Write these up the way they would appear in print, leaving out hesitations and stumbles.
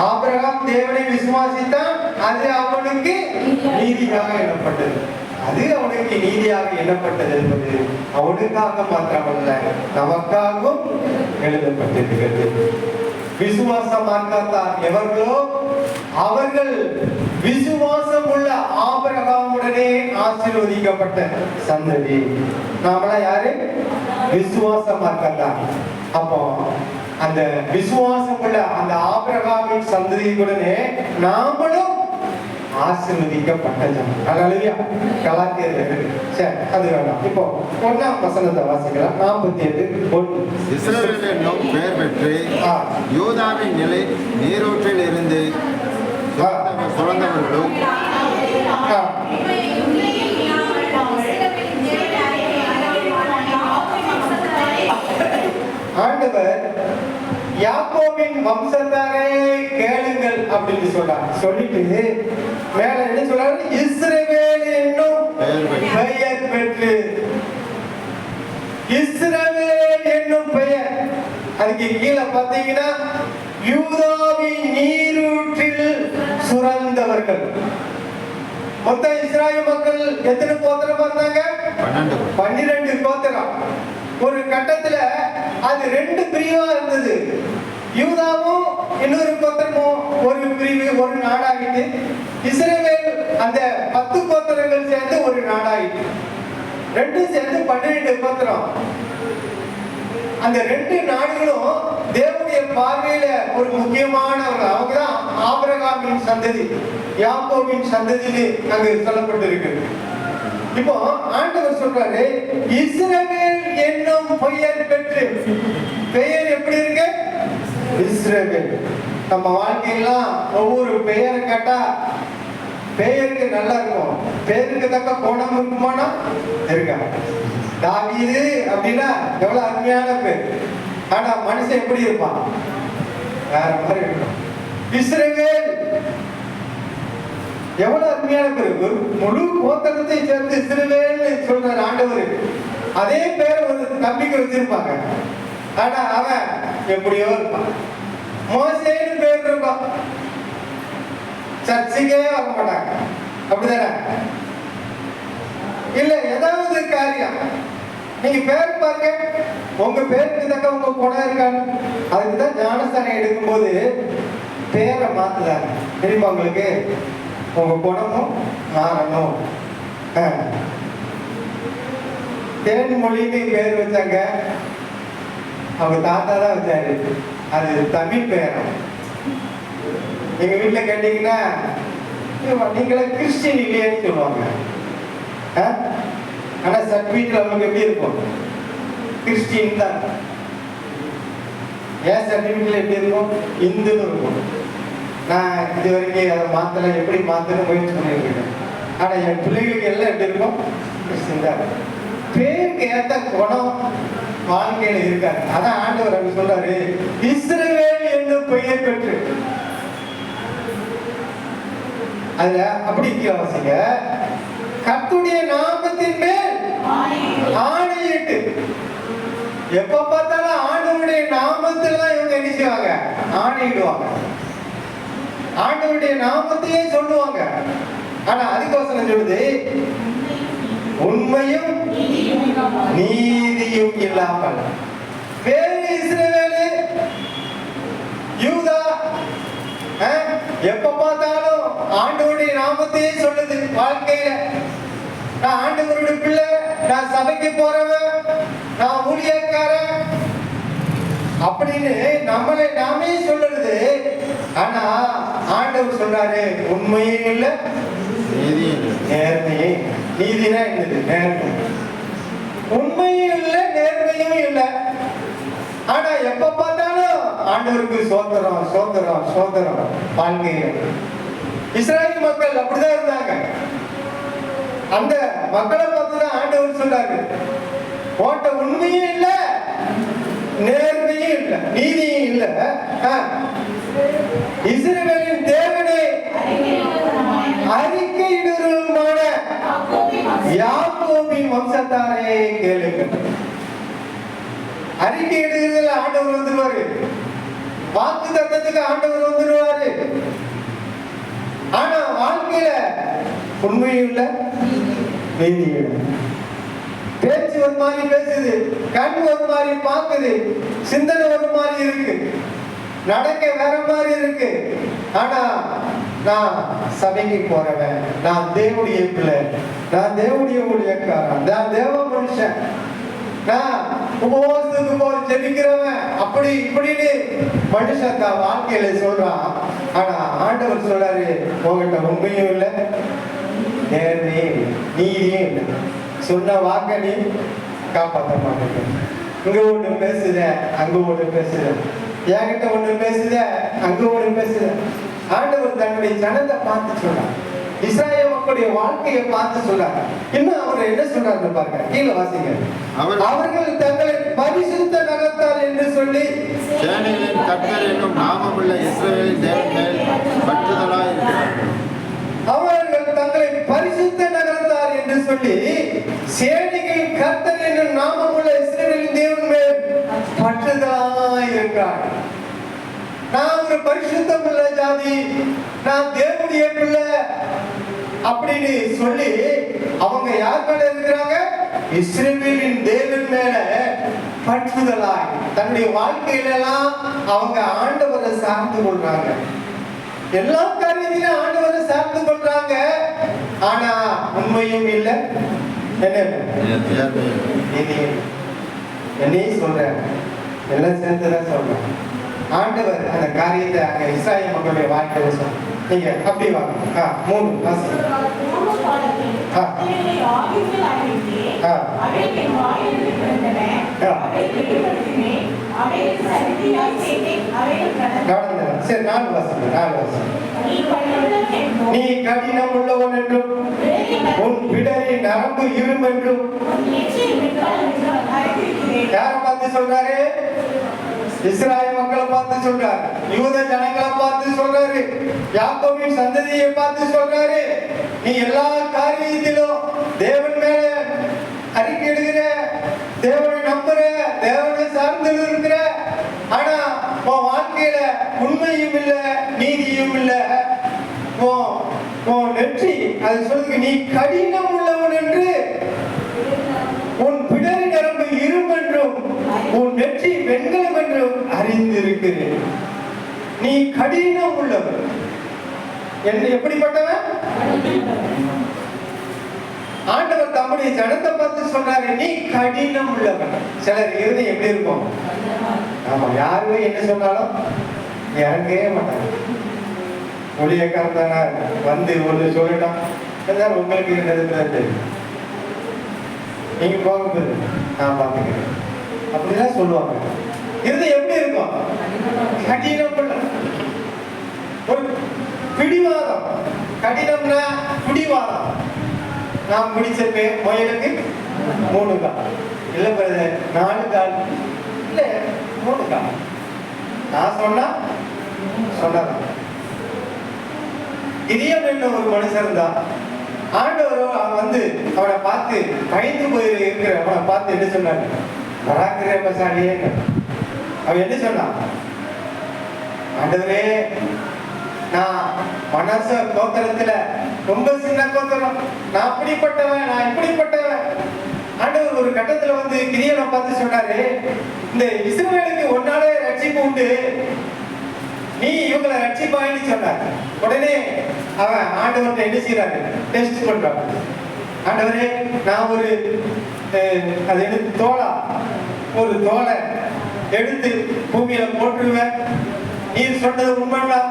Abraham தேவனை விசுவாசித்தான், அது அவனுக்கு நீதியாக எண்ணப்பட்டது. அது அவனுக்கு நீதியாக எண்ணப்பட்டது என்பது அவனுக்காக மாத்திரமல்ல, நமக்காகவும் எழுதப்பட்டிருக்கிறது. விசுவாச மார்க்கத்தார் எவர்களோ அவர்கள் விசுவாசம் உள்ள ஆபிரகாமுடனே ஆசீர்வதிக்கப்பட்ட சந்ததி. நாமெல்லாம் யாரு? விசுவாச மார்க்கத்தார். அப்போ அந்த விசுவாசம் உள்ள அந்த ஆபிரகாமின் சந்ததியுடனே நாமளும் ஆசீர்வதிக்கப்பட்ட ஜனம். அல்லேலூயா. கலாத்தியர் சரி, அது வேண்டாம். இப்போ 1ஆம் வசனத்தை வாசிக்கலாம். 48:1. இஸ்ரவேல் என்னும் பெயர் பெற்று யூதாவின் நிலை நீரூற்றில் இருந்து சுரந்தவர்களும் ஆண்டவர் யாக்கோபின் வம்சத்தாரே கேளுங்கள் அப்படின்னு சொல்றார். சொல்லிட்டு மேல என்ன சொல்றாரு? இஸ்ரவேல் என்னும் பெயர் பெற்று. இஸ்ரவேல் என்னும் பெயர், அதுக்கு கீழே பார்த்தீங்கன்னா யூதாவின் நீரூற்றில் சுரந்தவர்கள். மொத்தம் இஸ்ராயேல் மக்கள் எத்தனை கோத்திரம் இருந்தாங்க? 12 கோத்திரம். ஒரு கட்டத்துல அது 2 பிரிவா இருந்தது. யூதாவும் இன்னொரு கோத்திரமும் ஒரு பிரிவு, ஒரு நாடாகிட்டு. இஸ்ரவேல் அந்த 10 கோத்திரங்கள் சேர்ந்து ஒரு நாடாகிட்டு. 2 சேர்ந்து 12 கோத்திரம். அந்த 2 நாடுகளும் தேவனுடைய பார்வையில ஒரு முக்கியமானவர்கள். அவங்கதான் ஆபிரகாமின் சந்ததி, யாக்கோபின் சந்ததி அங்கு சொல்லப்பட்டிருக்கு. இப்போ ஆண்டவர் சொல்றாரு, இஸ்ரவேல் என்னும் பெயர் பெற்று. பெயர் எப்படி இருக்கு? இஸ்ரவேல். நம்ம வாழ்க்கையெல்லாம் ஒவ்வொரு பெயரை கேட்டா பெயருக்கு நல்லா இருக்கும், பெயருக்கு தக்க கோணம் இருக்குமானா இருக்கா? தாவீது அப்படின்னா எவ்வளவு அருமையான பேர், ஆனா மனுஷன் எப்படி இருப்பான்? வேற மாதிரி இருக்கும். இஸ்ரவேல் எவ்வளவு அருமையான பேர், முழு கோத்திரத்தை சேர்ந்து இஸ்ரவேல் சொல்றாரு ஆண்டவர். அதே பேர் ஒரு நம்பிக்கை வச்சிருப்பாங்க, ஆனா அவன் எப்படியோ இருப்பான். மோசேன்னு பேர் இருக்கும், சர்ச்சைக்கே வர மாட்டாங்க. அப்படிதானே? இல்ல ஏதாவது காரியம் நீங்க பேர் பாருங்க, உங்க பேருக்கு தக்க உங்க குணம் இருக்கான்னு. அதுக்குதான் ஞானஸ்தானம் எடுக்கும் போது பேரை மாத்துதாங்க. தெரியுமா உங்களுக்கு? உங்க குணமும் மாறணும். தேன்மொழின்னு பேர் வச்சாங்க, அவங்க தாத்தா தான் வச்சாரு. அது தமிழ் பேரம். எங்க வீட்டுல கேட்டீங்கன்னா நீங்களே கிறிஸ்டின் இல்லையான்னு சொல்லுவாங்க. ஆனா சர்டிபிகேட் அவங்களுக்கு எப்படி இருக்கும்? கிறிஸ்டின் தான். ஏன் சர்டிபிகேட்ல எப்படி இருக்கும்? இந்துன்னு இருக்கும். நான் இது வரைக்கும் அதை மாத்தல, எப்படி மாத்தணும் முயற்சி பண்ணிருக்கேன். ஆனா என் பிள்ளைகளுக்கு எல்லாம் எப்படி இருக்கும்? கிறிஸ்டின் தான். பேருக்கு ஏத்த குணம் வாழ்க்கையில இருக்காரு. அதான் ஆண்டவர் அப்படி சொல்றாரு, இஸ்ரவேல் என்னும் பெயர் பெற்று. அதுல அப்படி வாசிங்க, கர்த்தருடைய நாமத்தின் மேல் ஆணையிட்டு. எப்ப பார்த்தாலும் ஆண்டவருடைய நாமத்துல தான் இவங்க என்ன செய்வாங்க? ஆணையிடுவாங்க. ஆண்டவருடைய நாமத்தையே சொல்லுவாங்க. ஆனா அதுக்கோசரம் சொல்லுது, உண்மையும் நீதியும் இல்லாமல். வேறு இஸ்ரவேலு யூதா எப்ப பார்த்தாலும் ஆண்டவருடைய நாமத்தையே சொல்லுது வாழ்க்கையில. நான் ஆண்டவருடைய பிள்ளை, நான் சபைக்கு போறவன், நான் ஊழியக்காரன் அப்படின்னு நம்மளை நாமே சொல்லுறது. ஆனா ஆண்டவர் சொல்றாரு, உண்மையும் இல்லை நேர்மையே. நீதினா என்னது? நேர்மை. உண்மையும் இல்லை நேர்மையும் இல்லை. ஆனா எப்ப பார்த்தாலும் ஆண்டவருக்கு சோத்திரம் சோத்திரம் சோத்திரம் வாழ்க்கையில. இஸ்ராயேல் மக்கள் அப்படிதான் இருந்தாங்க. அந்த மக்களை பார்த்துதான் ஆண்டவர் சொல்றாரு, ஓட்ட உண்மையும் இல்லை நேர்மையும் இல்லை நீதியும் இல்லை. இஸ்ரவேலின் தேவனே அறிக்கையிடுமான யாக்கோபின் வம்சத்தாரே கேளுங்கள். அறிக்கை இடுகிறதுல ஆண்டவர் வந்துருவாரு. வாக்கு தத்தத்துக்கு ஆண்டவர் வந்துருவாரு. உண்மையுள்ள நீதியுள்ள. பேச்சு ஒரு மாதிரி பேசுது, கண் ஒரு மாதிரி பார்க்குது, சிந்தனை ஒரு மாதிரி இருக்கு, நடக்க வேற மாதிரி இருக்கு. ஆனா நான் சபைக்கு போறவன், நான் தேவனுடைய பிள்ளை, நான் தேவனுடைய ஊழியக்காரன், நான் தேவ மனுஷன், நான் உபவாசத்துக்கு போய் ஜெபிக்கிறவன், அப்படி இப்படின்னு மனுஷன் தான் வாழ்க்கையில சொல்றான். ஆனா ஆண்டவர் சொல்றாரு, உங்ககிட்ட உண்மையும் இல்லை, நேர்மையும் நீதியும் இல்லை. சொன்ன வாக்க நீ காப்பாற்ற மாட்டேங்க. இங்க ஒண்ணு பேசுத, அங்க ஒண்ணு பேசுத, என்கிட்ட ஒண்ணு பேசுத, அங்க ஒண்ணு பேசுத. ஆண்டவர் தன்னுடைய ஜனத்தை பார்த்து சொல்றார், இஸ்ராயேல் மக்களுடைய வாழ்க்கையை பார்த்து சொல்றாங்க. இன்னும் அவர் என்ன சொல்றாரு பாருங்க, கீழே வாசிங்க. அவர்கள் தங்களை பரிசுத்த நகர்த்தார் என்று சொல்லி சேனைகளின் கர்த்தர் என்னும் நாமமுள்ள இஸ்ரவேலின் தேவன் மேல் பற்றுதலாய் இருக்கிறார். அவர்கள் தங்களை பரிசுத்த நகர்த்தார் என்று சொல்லி சேனைகளின் கர்த்தர் என்னும் நாமமுள்ள இஸ்ரவேலின் தேவன் மேல் பற்றுதலாய் இருக்கிறார். நான் ஒரு பரிசுத்தம் உள்ள ஜாதி, நான் தேவனுடைய பிள்ளை அப்படின்னு சொல்லி அவங்க யார் மேல இருக்கிறாங்க? இஸ்ரவேலின் தேவன் மேல பற்றுதலாய் தன்னுடைய வாழ்க்கையில எல்லாம் அவங்க ஆண்டவரை சார்ந்து கொள்றாங்க. எல்லா காரியத்திலும் ஆண்டவரை சார்ந்து கொள்றாங்க. ஆனா உண்மையும் இல்லை, என்னையும் சொல்றேன், எல்லாம் சேர்ந்துதான் சொல்றேன். ஆண்டவர் அந்த காரியத்தை அங்க இஸ்ராயேல் மக்களுடைய வாழ்க்கையில சொல்ற. நீங்க அப்படி வாங்க. 3 வாசிங்க. சரி, 4 வாசிங்க. 4 வாசிங்க. நீ கடினம் உள்ளவன் என்றும் உன் பிடரி நரம்பு இரும்பு என்றும். யார பார்த்து சொல்றாரு? இஸ்ராயேல் மக்களை பார்த்து சொல்றாரு, யூத ஜனங்களை பார்த்து சொல்றாரு, யாக்கோபின் சந்ததியை பார்த்து சொல்றாரு. நீ எல்லா காரியத்திலும் தேவன் மேல அறிக்கை எடுக்கிற, தேவனை நம்புற, தேவனை சார்ந்து இருக்கிற, ஆனா உன் வாழ்க்கையில உண்மையும் இல்லை, நீதியும் இல்லை. உன் நெற்றி அது சொல்லுங்க, நீ கடினம் உள்ளவன் என்று, உன் பிடரி நரம்பு இரும்பென்றும் உன் நெற்றி வெண்கலம் என்றும் அறிந்திருக்கிறேன். நீ கடினம் உள்ளவன் என்று. எப்படிப்பட்டவன்? ஆண்டவர் தம்முடைய ஜனத்தை பார்த்து சொல்றாரு, நீ கடினம் உள்ளவன். சிலர் இருதயம் எப்படி இருக்கும்? ஆமா, யாருமே என்ன சொன்னாலும் இறங்கவே மாட்டாங்க. ஊழியக்காரன் வந்து ஒன்று சொல்லிட்டான், உங்களுக்கு என்னது தெரியும், நீங்க போகும்போது நான் பார்த்துக்கிறேன் அப்படிதான் சொல்லுவாங்க. இருதயம் எப்படி இருக்கும்? கடினம், ஒரு பிடிவாதம். கடினம்னா பிடிவாதம். நான் முடிச்ச முயலுக்கு 3 கால் இல்ல, 4 கால் இல்ல 3 கால். நான் சொன்னதான். கிதியோன் என்ன ஒரு மனுஷன் தான். ஆண்டவர் வந்து அவனை பார்த்து பயந்து போய் இருக்கிற அவனை பார்த்து என்ன சொன்னாரு? பராக்கிரமசாலியே. அவன் என்ன சொன்னான்? ஆண்டவரே, நான் மனச கோத்திரத்துல ரொம்ப சின்ன கோத்திரம், நான் அப்படிப்பட்டவன், நான் இப்படிப்பட்டவன். ஆண்டவர் ஒரு கட்டத்துல வந்து கிதியோனை பார்த்து சொன்னாரு, இந்த இஸ்ரவேலுக்கு ஒன்னாலே ரட்சிப்பு உண்டு, நீ இவங்களை ரட்சிப்பாயின்னு சொன்னார். உடனே அவன் ஆண்டவர்கிட்ட என்ன செய்யறாரு? டெஸ்ட் பண்றான். ஆண்டவரே, நான் ஒரு அது எடுத்து ஒரு தோலை எடுத்து பூமியில போட்டுருவேன், நீர் சொன்னது உண்மைதான்.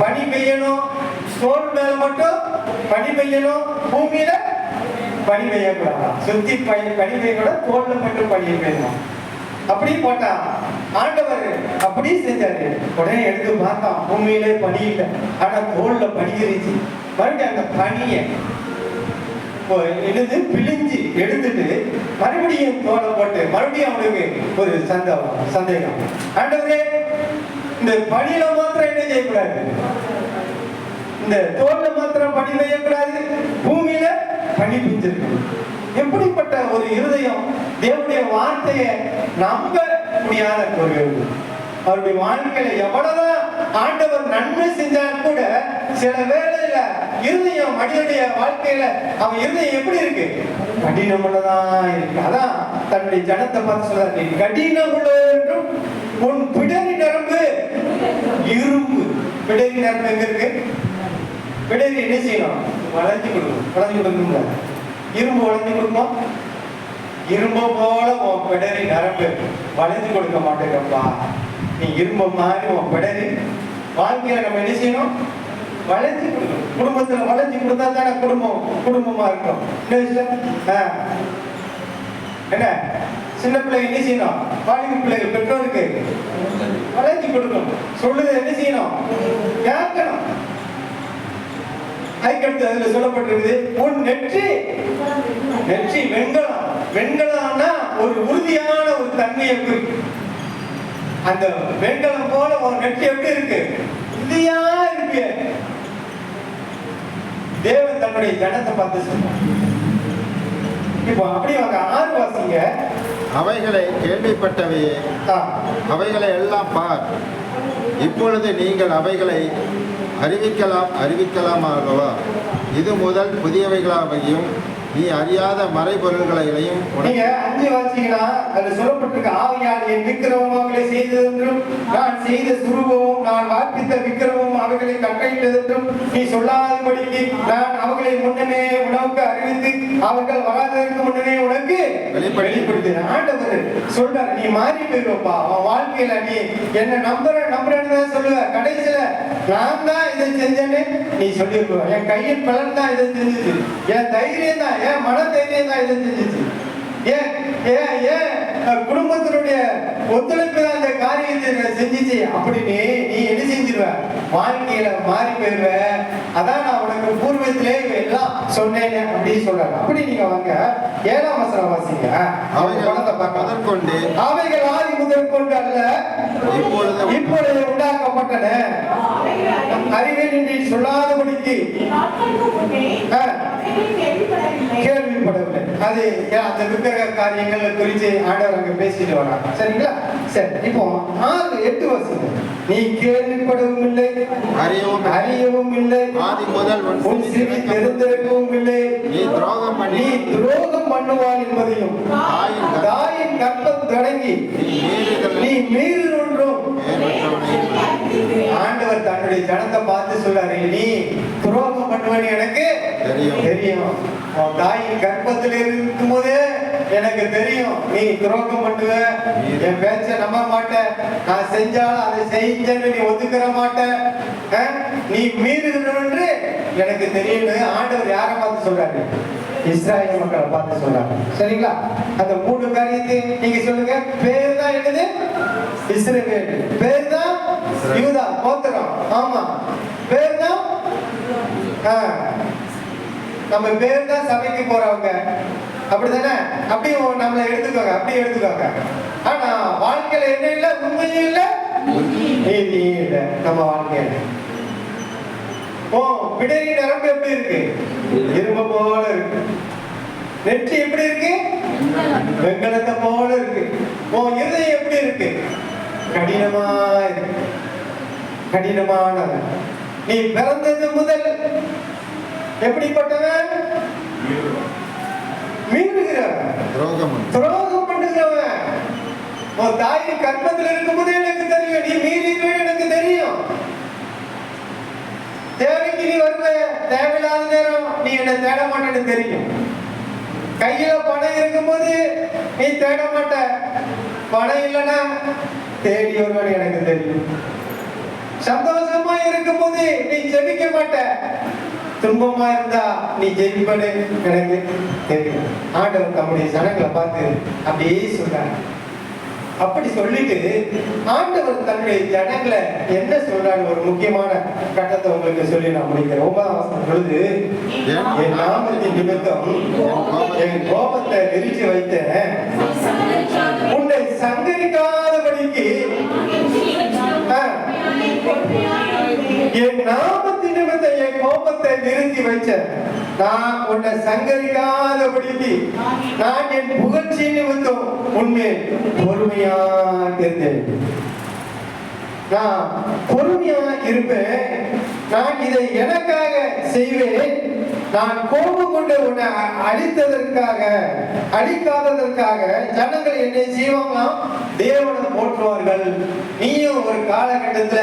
பனி பெய்யணும், தோல் மேல மட்டும் பனி பெய்யணும், பூமியில பனி பெய்யக்கூடாது. சுத்தி பனி பெய்யக்கூட, தோல்ல மட்டும் பனி பெய்யணும். அப்படி போட்டான். ஆண்டவர் அப்படி செஞ்சாரு. உடனே எடுத்து பார்த்தான், பூமியிலே பனி இல்லை, ஆனா தோல்ல பனி இருந்துச்சு. மறுபடியும் அந்த பனியை எடுத்து பிழிஞ்சு எடுத்துட்டு மறுபடியும் தோலை போட்டு மறுபடியும் அவனுக்கு ஒரு சந்தேகம். ஆண்டவரே, இந்த பனியில மாத்திரம் என்ன செய்யக்கூடாது, இந்த தோல்ல மாத்திரம் பனி பெய்யக்கூடாது, பூமியில பனி பெய்ஞ்சிருக்கு. எப்படிப்பட்ட ஒரு இருதயம்! தேவனுடைய வார்த்தையை நம்ப முடியாத ஒரு அவருடைய வாழ்க்கையில எவ்வளவுதான் ஆண்டவர் நன்மை செஞ்சாலும் கூட சில வேளை இல்ல, இருதயம் மனிதனுடைய வாழ்க்கையில அவன் இருதயம் எப்படி இருக்கு? கடினமுள்ளதான் இருக்கு. அதான் தன்னுடைய ஜனத்தை பார்த்து சொல்றாரு, நீ கடினமுள்ள என்றும் உன் பிடரி நரம்பு இரும்பு. பிடரி நரம்பு எங்க இருக்கு? பிடரி என்ன செய்யணும்? வளைஞ்சு கொடுக்கணும். வளைஞ்சு கொடுக்கணும்ல, இரும்பு வளைஞ்சு கொடுக்குமா? இரும்பு போல உன் பிடரி நரம்பு வளைஞ்சு கொடுக்க மாட்டேங்கப்பா. நீ இரும்பு மாதிரி உன் பிடரி வாழ்க்கையில நம்ம என்ன செய்யணும்? வளைஞ்சு கொடுக்கணும். குடும்பத்துல வளைஞ்சு கொடுத்தா தானே குடும்பமா இருக்கும். என்ன சின்ன பிள்ளைங்க என்ன செய்யணும்? வாலிப பிள்ளைகள் பெற்றோருக்கு வளைஞ்சு கொடுக்கணும். சொல்லுது என்ன செய்யணும்? கேட்கணும். அதுக்கடுத்து அதுல சொல்லப்பட்டிருக்குது, உன் நெற்றி வெண்கலம். வெண்கலம்னா ஒரு உறுதியான ஒரு தன்மையை குறிக்கும். அந்த வெண்கலம் போல ஒரு நெற்றி எப்படி இருக்கு? உறுதியா இருக்கு. தேவன் தன்னுடைய ஜனத்தை பார்த்து சொன்னார். இப்போ அப்படி அவங்க 6 வாசிங்க. அவைகளை கேள்விப்பட்டவையே, அவைகளை எல்லாம் பார். இப்பொழுது நீங்கள் அவைகளை அறிவிக்கலாமாகவா? இது முதல் புதியவைகளாவையும் நீ அறியாத மறைபொருள்களையும். நீங்க 5 வாசிங்கன்னா அதுல சொல்லப்பட்டிருக்க, ஆவியால் என் விக்கிரமும் அவைகளை செய்ததென்றும் நான் செய்த சுரூபமும் நான் வார்ப்பித்த விக்கிரமும் அவைகளை கட்டளையிட்டதென்றும் நீ சொல்லாதபடிக்கு நான் அவர்களை முன்னமே உனக்கு அறிவித்து அவர்கள் வராததற்கு முன்னமே உனக்கு வெளிப்படுத்தினேன். ஆண்டவர் சொல்றாரு, நீ மாறி போயிருவப்பா. அவன் வாழ்க்கையில நீ என்ன நம்புறேன்னு தான் சொல்லுவ. கடைசியில நான் தான் இதை செஞ்சேன்னு நீ சொல்லிருக்க. என் கையின் பலன் தான் இதை செஞ்சுச்சு, என் தைரியம் தான், என் மன தைரியம் தான் இதை செஞ்சுச்சு, குடும்பத்தினுடைய ஒத்துழைப்பு தான் அந்த காரியத்தை செஞ்சிச்சு அப்படின்னு நீ என்ன செஞ்சிருவ? வாழ்க்கையில மாறி போயிருவ. அதான் நான் உனக்கு பூர்வத்திலே எல்லாம் சொன்னேன் அப்படின்னு சொல்றாரு. அப்படி நீங்க வாங்க 7ஆம் வசனம் வாசிங்க. அவைகள் ஆதி முதற்கொண்டு அல்ல, இப்பொழுது உண்டாக்கப்பட்டன, அறிவேன் என்று சொல்லாதபடிக்கு கேள்விப்படவில்லை. அது அந்த விக்கிரக காரியங்கள் குறித்து ஆண்டவர் அங்க பேசிட்டு வராங்க. சரிங்களா? சரி, இப்போ 6-8 வருஷம் நீ கேள்விப்படவும் இல்லை, அறியவும் இல்லை, உன் செவி தெரிந்திருக்கவும் இல்லை, நீ துரோகம் பண்ணுவான் என்பதையும் தாயின் கற்பம் தொடங்கி நீ மீறி ஒன்றும். ஆண்டவர் தன்னுடைய ஜனத்தை பார்த்து சொல்றாரு, நீ துரோகம் பண்ணுவேன்னு எனக்கு தெரியும். தாயின் கர்ப்பத்தில் இருக்கும் போதே எனக்கு தெரியும் நீ துரோகம் பண்ணுவ, என் பேச்ச நம்ப மாட்ட, நான் செஞ்சாலும் அதை செஞ்சேன்னு நீ ஒதுக்கிற மாட்ட, நீ மீறுகின்ற எனக்கு தெரியும். ஆண்டவர் யாரை பார்த்து சொல்றாரு? இஸ்ராயேல் மக்களை பார்த்து சொல்றாங்க. சரிங்களா? அந்த 3 காரியத்தை நீங்க சொல்லுங்க. பேர் தான் என்னது? இஸ்ரவேல். பேர் தான் யூதா கோத்திரம். ஆமா, பேர் தான் நம்ம பேர் தான் சபைக்கு போறவங்க. அப்படிதானே? அப்படி நம்மளை எடுத்துக்கோங்க, அப்படி எடுத்துக்கோங்க. ஆனா வாழ்க்கையில என்ன இல்லை? உண்மையும் இல்லை, நீதியும் இல்லை நம்ம வாழ்க்கையில. பிடரி நரம்பு எப்படி இருக்கு? இரும்பு போல இருக்கு. நெற்றி எப்படி இருக்கு? வெங்கலத்தை போல இருக்கு. இருதயம் எப்படி இருக்கு? கடினமா இருக்கு. கடினமானது. நீ பிறந்தது முதல் எப்படிப்பட்டவன்? மீறுகிறவன், துரோகம் பண்ணுகிறவன். உன் தாயின் கர்ப்பத்தில் இருக்கும்போது எனக்கு தெரியும் நீ மீறுகிறவன், எனக்கு தெரியும். தேவைக்கு நீ வருவ, தேவையில்லாத நேரம் நீ என்ன தேட மாட்டேன்னு தெரியும். கையில பணம் இருக்கும்போது நீ தேட மாட்ட, பணம் இல்லைன்னா தேடி வருவன்னு எனக்கு தெரியும். சந்தோஷமா இருக்கும்போது நீ ஜெபிக்க மாட்ட, துன்பமா இருந்தா நீ ஜெபிப்படு எனக்கு தெரியும். ஆண்டவர் நம்முடைய ஜனங்களை பார்த்து அப்படியே சொல்றாங்க. அப்படி சொல்லிட்டு ஆண்டவர் தன்னுடைய ஜனங்களை என்ன சொல்றாரு? ஒரு முக்கியமான கட்டத்தை உங்களுக்கு சொல்லி நான் முடிக்கிறேன். 9ஆம் வசனம் பொழுது, என் நாமத்தின் நிமித்தம் என் கோபத்தை நெரிச்சு வைத்தேன், உன்னை சங்கரிக்காதபடிக்கு என் நாமத்தின் நிமித்தம் என் கோபத்தை நிறுத்தி வச்சேன். நான் உன்னை சங்கரிக்காதபடிக்கு நான் என் புகழ்ச்சி நிமித்தம் உண்மையில் பொறுமையா இருந்தேன். நான் பொறுமையா இருப்பேன். நான் இதை எனக்காக செய்வேன், நான் கோபம் கொண்டு உன்னை அழிக்காததற்காக ஜனங்கள் என்னை செய்வாங்களாம், தேவனை போற்றுவார்கள். நீயும் ஒரு காலகட்டத்துல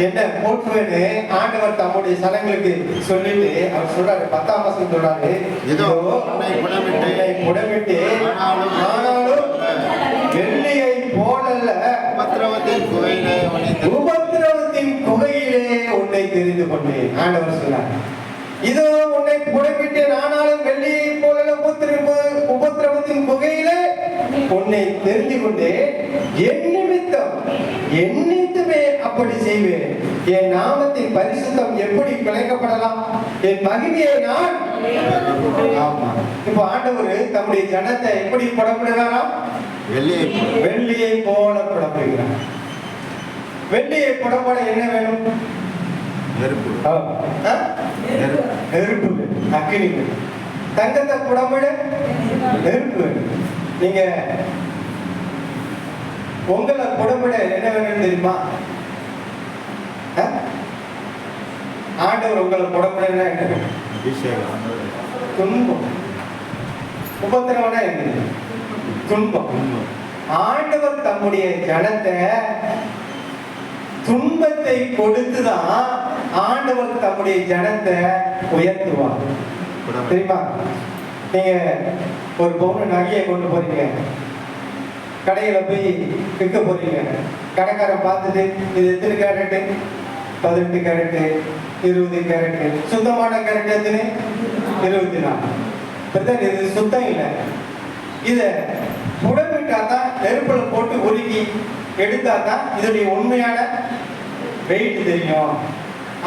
என்ன போற்றுவேன்னு ஆண்டவர் தம்முடைய சனங்களுக்கு சொல்லிட்டு அவர் சொல்றாரு. 10ஆம் வசனம் சொல்றாரு, இதோ உன்னை புடமிட்டு ஆனாலும் வெள்ளியை போலல்ல உபத்திரவத்தின் குகையிலே உன்னை தெரிந்து கொண்டேன். ஆண்டவர் சொன்னார், இதோ உன்னை புடமிட்டேன் ஆனாலும் வெள்ளியை போலல்ல உபத்திரவத்தின் குகையிலே உன்னை தெரிந்து கொண்டேன். என் நிமித்தமே அப்படி செய்வேன். என் நாமத்தின் பரிசுத்தம் எப்படி பிழைக்கப்படலாம்? என் மகிமையை நான் இப்ப ஆண்டவர் தம்முடைய ஜனத்தை எப்படி புடப்படுகிறாராம்? வெள்ளியை போல புடப்படுகிறார். வெள்ளியை புடப்பட என்ன வேணும்? நெருப்பு, அக்கினி. தங்கத்தை புடப்பட நெருப்பு வேணும். நீங்க உங்களை புடப்பட என்ன வேணும் தெரியுமா? ஆண்டவர் உங்களை புடப்பட என்ன வேணும்? துன்பம். உபத்திரவனா என்ன? துன்பம். ஆண்டவர் தம்முடைய ஜனத்தை துன்பத்தை கொடுத்துதான் ஆண்டவர் தம்முடைய ஜனத்தை உயர்த்துவார். தெரியுமா? நீங்க ஒரு பவுன் நகையை கொண்டு போறீங்க, கடையில போய் விற்க போறீங்க. கடைக்காரன் பார்த்துட்டு இது எத்தனை கேரட்டு? 18 carrot, 20 carrot. சுத்தமான கேரட் எத்தனை? 24. இது சுத்தம் இல்லை. இத புடமிட்டா தான், நெருப்புல போட்டு உருக்கி எடுத்தா தான் இதனுடைய உண்மையான வெயிட் தெரியும்.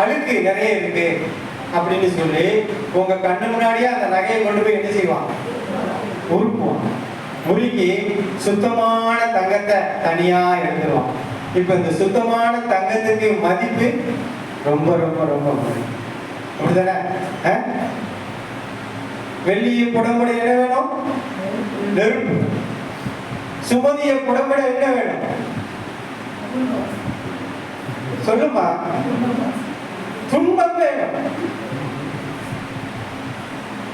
அழுக்கு நிறைய இருக்கு அப்படின்னு சொல்லி உங்க கண்ணு முன்னாடியே அந்த நகையை கொண்டு போய் என்ன செய்வான்? உருக்குவான். உருக்கி சுத்தமான தங்கத்தை தனியா எடுத்துருவான். இப்ப இந்த சுத்தமான தங்கத்துக்கு மதிப்பு ரொம்ப ரொம்ப ரொம்ப அப்படிதானே? வெள்ளியை புடம்பட என்ன வேணும்? நெருப்பு. சுமதியை புடம்பட என்ன வேணும்? சொல்லுமா? துன்பம் வேணும்.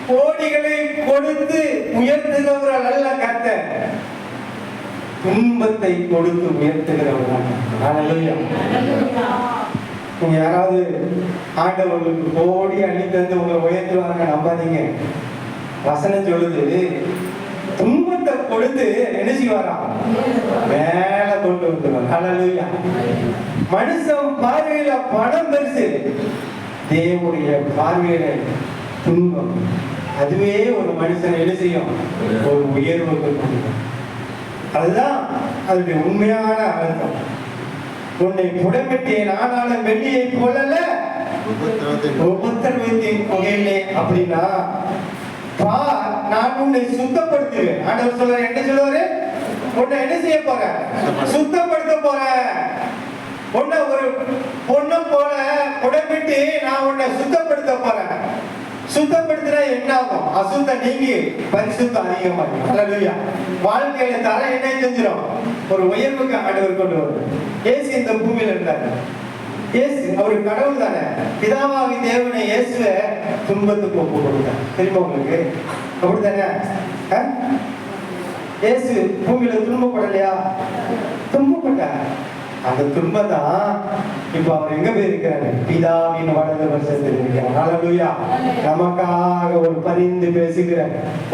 கோடிகளை கொடுத்து உயர்த்துகிறவர்கள் அல்ல கர்த்தர், துன்பத்தை கொடுத்து உயர்த்துகிறவர்கள். நீங்க யாராவது ஆண்டவர்களுக்கு கோடி அள்ளி தந்து உங்களை உயர்த்துவாங்க நம்பாதீங்க. வசனம் சொல்லுது, துன்பத்தை கொடுத்து என்ன செய்வாராம்? மேல கொண்டு வந்துருவார். ஹல்லேலூயா. மனுஷன் பார்வையில பணம் பெருசு, தேவனுடைய பார்வையில துன்பம். அதுவே ஒரு மனுஷன் என்ன செய்யும்? ஒரு உயர்வுக்கு கொண்டு வரும். அதுதான் அதனுடைய உண்மையான அர்த்தம். உன்னை புடமிட்டேன் ஆனாலும் வெள்ளியை போலல்ல உபத்திரவத்தின் குகையிலே. அப்படின்னா நான் உன்னை சுத்தப்படுத்துவேன். ஆண்டவர் சொல்றாரு, என்ன சொல்லுவாரு? உன்னை என்ன செய்ய போறேன்? சுத்தப்படுத்த போறேன். உன்னை ஒரு பொண்ணு போல புடமிட்டு நான் உன்னை சுத்தப்படுத்த போறேன். சுத்தப்படுத்தினா என்ன ஆகும்? அசுத்தம் நீங்கி பரிசுத்தம் அதிகமாகும். ஹல்லேலூயா. வாழ்க்கையில தர என்ன செஞ்சிடும்? ஒரு உயர்வுக்கு ஆண்டவர் கொண்டு வரும். இயேசு இந்த பூமியில இருந்தாரு. இயேசு அவரு கடவுள் தானே. பிதாவாகி தேவனை இயேசுவை துன்பத்துக்கு ஒப்பு கொடுத்தார். தெரியுமா உங்களுக்கு? அப்படித்தானே? இயேசு பூமியில துன்பப்படலையா? துன்பப்பட்டார். அந்த துன்பம் தான் இப்ப அவர் எங்க போயிருக்கிறாரு? பிதாவின் வலது வருஷத்தில் இருக்கிறார். ஹல்லேலூயா. நமக்காக ஒரு பரிந்து பேசுகிற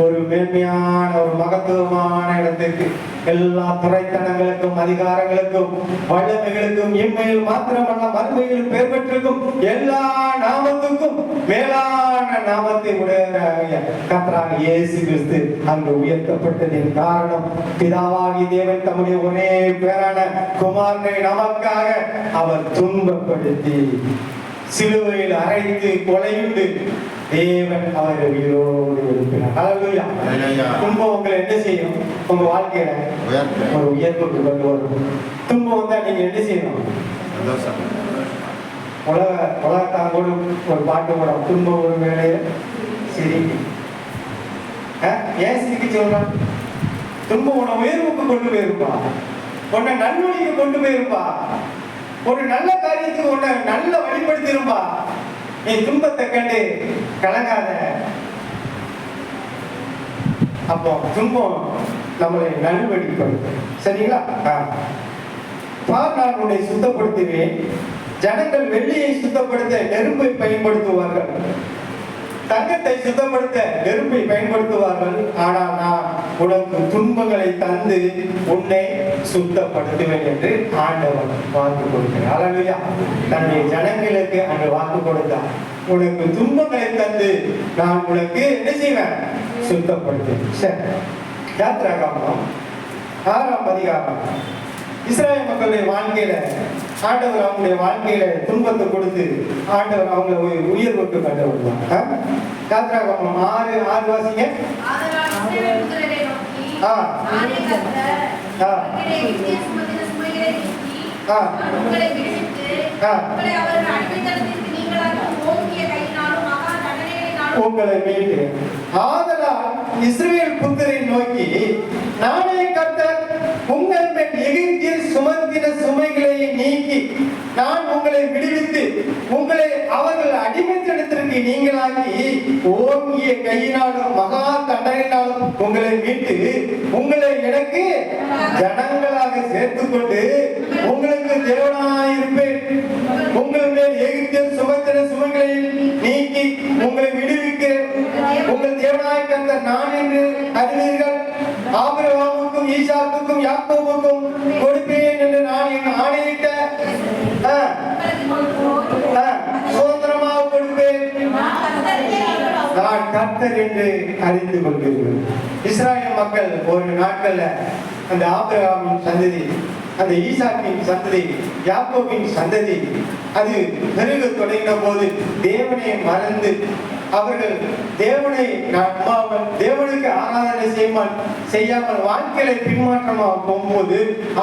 ஒரு மேன்மையான ஒரு மகத்துவமான இடத்துக்கு, எல்லா துறைத்தனங்களுக்கும் அதிகாரங்களுக்கும் வல்லமைகளுக்கும் இம்மையில் மாத்திரமல்ல மறுமையில் பெயர் பெற்றிருக்கும் எல்லா நாமத்துக்கும் மேலான நாமத்தை உடைய கர்த்தராகிய இயேசு கிறிஸ்து அங்கு உயர்த்தப்பட்டதின் காரணம், பிதாவாகி தேவன் தம்முடைய ஒரே பேரான குமாரனை நமக்காக அவர் துன்பப்படுத்தி சிலுவையில் அரைத்து கொலையுண்டு தேவன் அவரை உயிரோடு எழுப்பினார். ஹல்லேலூயா. துன்பம் உங்களை என்ன செய்யும்? உங்க வாழ்க்கையில ஒரு உயர்வுக்கு கொண்டு வரும். துன்பம் வந்தா நீங்க என்ன செய்யணும்? உலகத்தாங்கோடு ஒரு பாட்டு கூட, துன்பம் ஒரு வேலையில சிரிக்கு. ஏன் சிரிக்க சொல்றான்? துன்பம் உன்னை உயர்வுக்கு கொண்டு போயிருப்பா, உன்னை நல்வழிக்கு கொண்டு போயிருப்பா, ஒரு நல்ல காரியத்துக்கு உன்னை நல்ல வழிபடுத்திருப்பா. நீ துன்பத்தை கண்டு கலங்காத. அப்போ துன்பம் நம்மளை நல்வழிப்படுத்தும். சரிங்களா? பார், நான் உன்னை சுத்தப்படுத்துவேன். ஜனங்கள் வெள்ளியை சுத்தப்படுத்த நெருப்பை பயன்படுத்துவார்கள், தங்கத்தை சுத்தப்படுத்த நெருப்பை பயன்படுத்துவார்கள். ஆனால் நான் உனக்கு துன்பங்களை தந்து உன்னை சுத்தப்படுத்துவேன் என்று ஆண்டவர் வாக்கு கொடுக்கிறார். அல்லேலூயா. தன்னுடைய ஜனங்களுக்கு அன்று வாக்கு கொடுத்தார். உனக்கு துன்பங்களை தந்து நான் உனக்கு என்ன செய்வேன்? சுத்தப்படுத்துவேன். சரி, யாத்திராகமம் 6ஆம் அதிகாரம். இஸ்ராயேல் மக்களுடைய வாழ்க்கையில ஆண்டவர் அவங்களுடைய வாழ்க்கையில துன்பத்தை கொடுத்து ஆண்டவர் அவங்களை உயர்வுக்கு கொண்டு வருவாங்க. யாத்திராகமம் 6 வாசிங்க. உங்களை மீட்டு ஆதலால் இஸ்ரவேல் புத்திரை நோக்கி, நானே கர்த்தர், உங்கள் மேல் எகிப்தில் சுமத்தின சுமைகளை நீக்கி நான் உங்களை விடுவித்து உங்களை அவர்கள் அடிமைத்தனத்திற்கு நீங்களாக்கி ஓங்கிய கையினாலும் மகா தண்டனையினாலும் உங்களை மீட்டு உங்களை எனக்கு ஜனங்களாக சேர்த்துக் கொண்டு உங்களுக்கு தேவனாயிருப்பேன். உங்கள் மேல் எகிப்தில் சுமத்தின சுமைகளை நீக்கி உங்களை விடுவிக்கிறேன். உங்கள் தேவனாய் கர்த்தர் நான் என்று அறிவீர்கள். ஆபிரகாமுக்கும் ஈசாக்குக்கும் யாக்கோபுக்கும் கொடுப்பேன் என்று நான் என் ஆணையிட்ட சுதந்திரமாக கொடுப்பேன். நான் கர்த்தர் என்று அறிந்து கொள்கிறீர்கள். இஸ்ராயேல் மக்கள் ஒரு நாட்கள்ல அந்த ஆபிரகாமின் சந்ததி, அந்த ஈசாக்கின் சந்ததி, யாக்கோபின் சந்ததி அது பெருக தொடங்கின போது தேவனை மறந்து அவர்கள் தேவனை நம்பாமல் தேவனுக்கு ஆராதனை செய்யாமல் வாழ்க்கையை பின்மாற்றமாக போகும்போது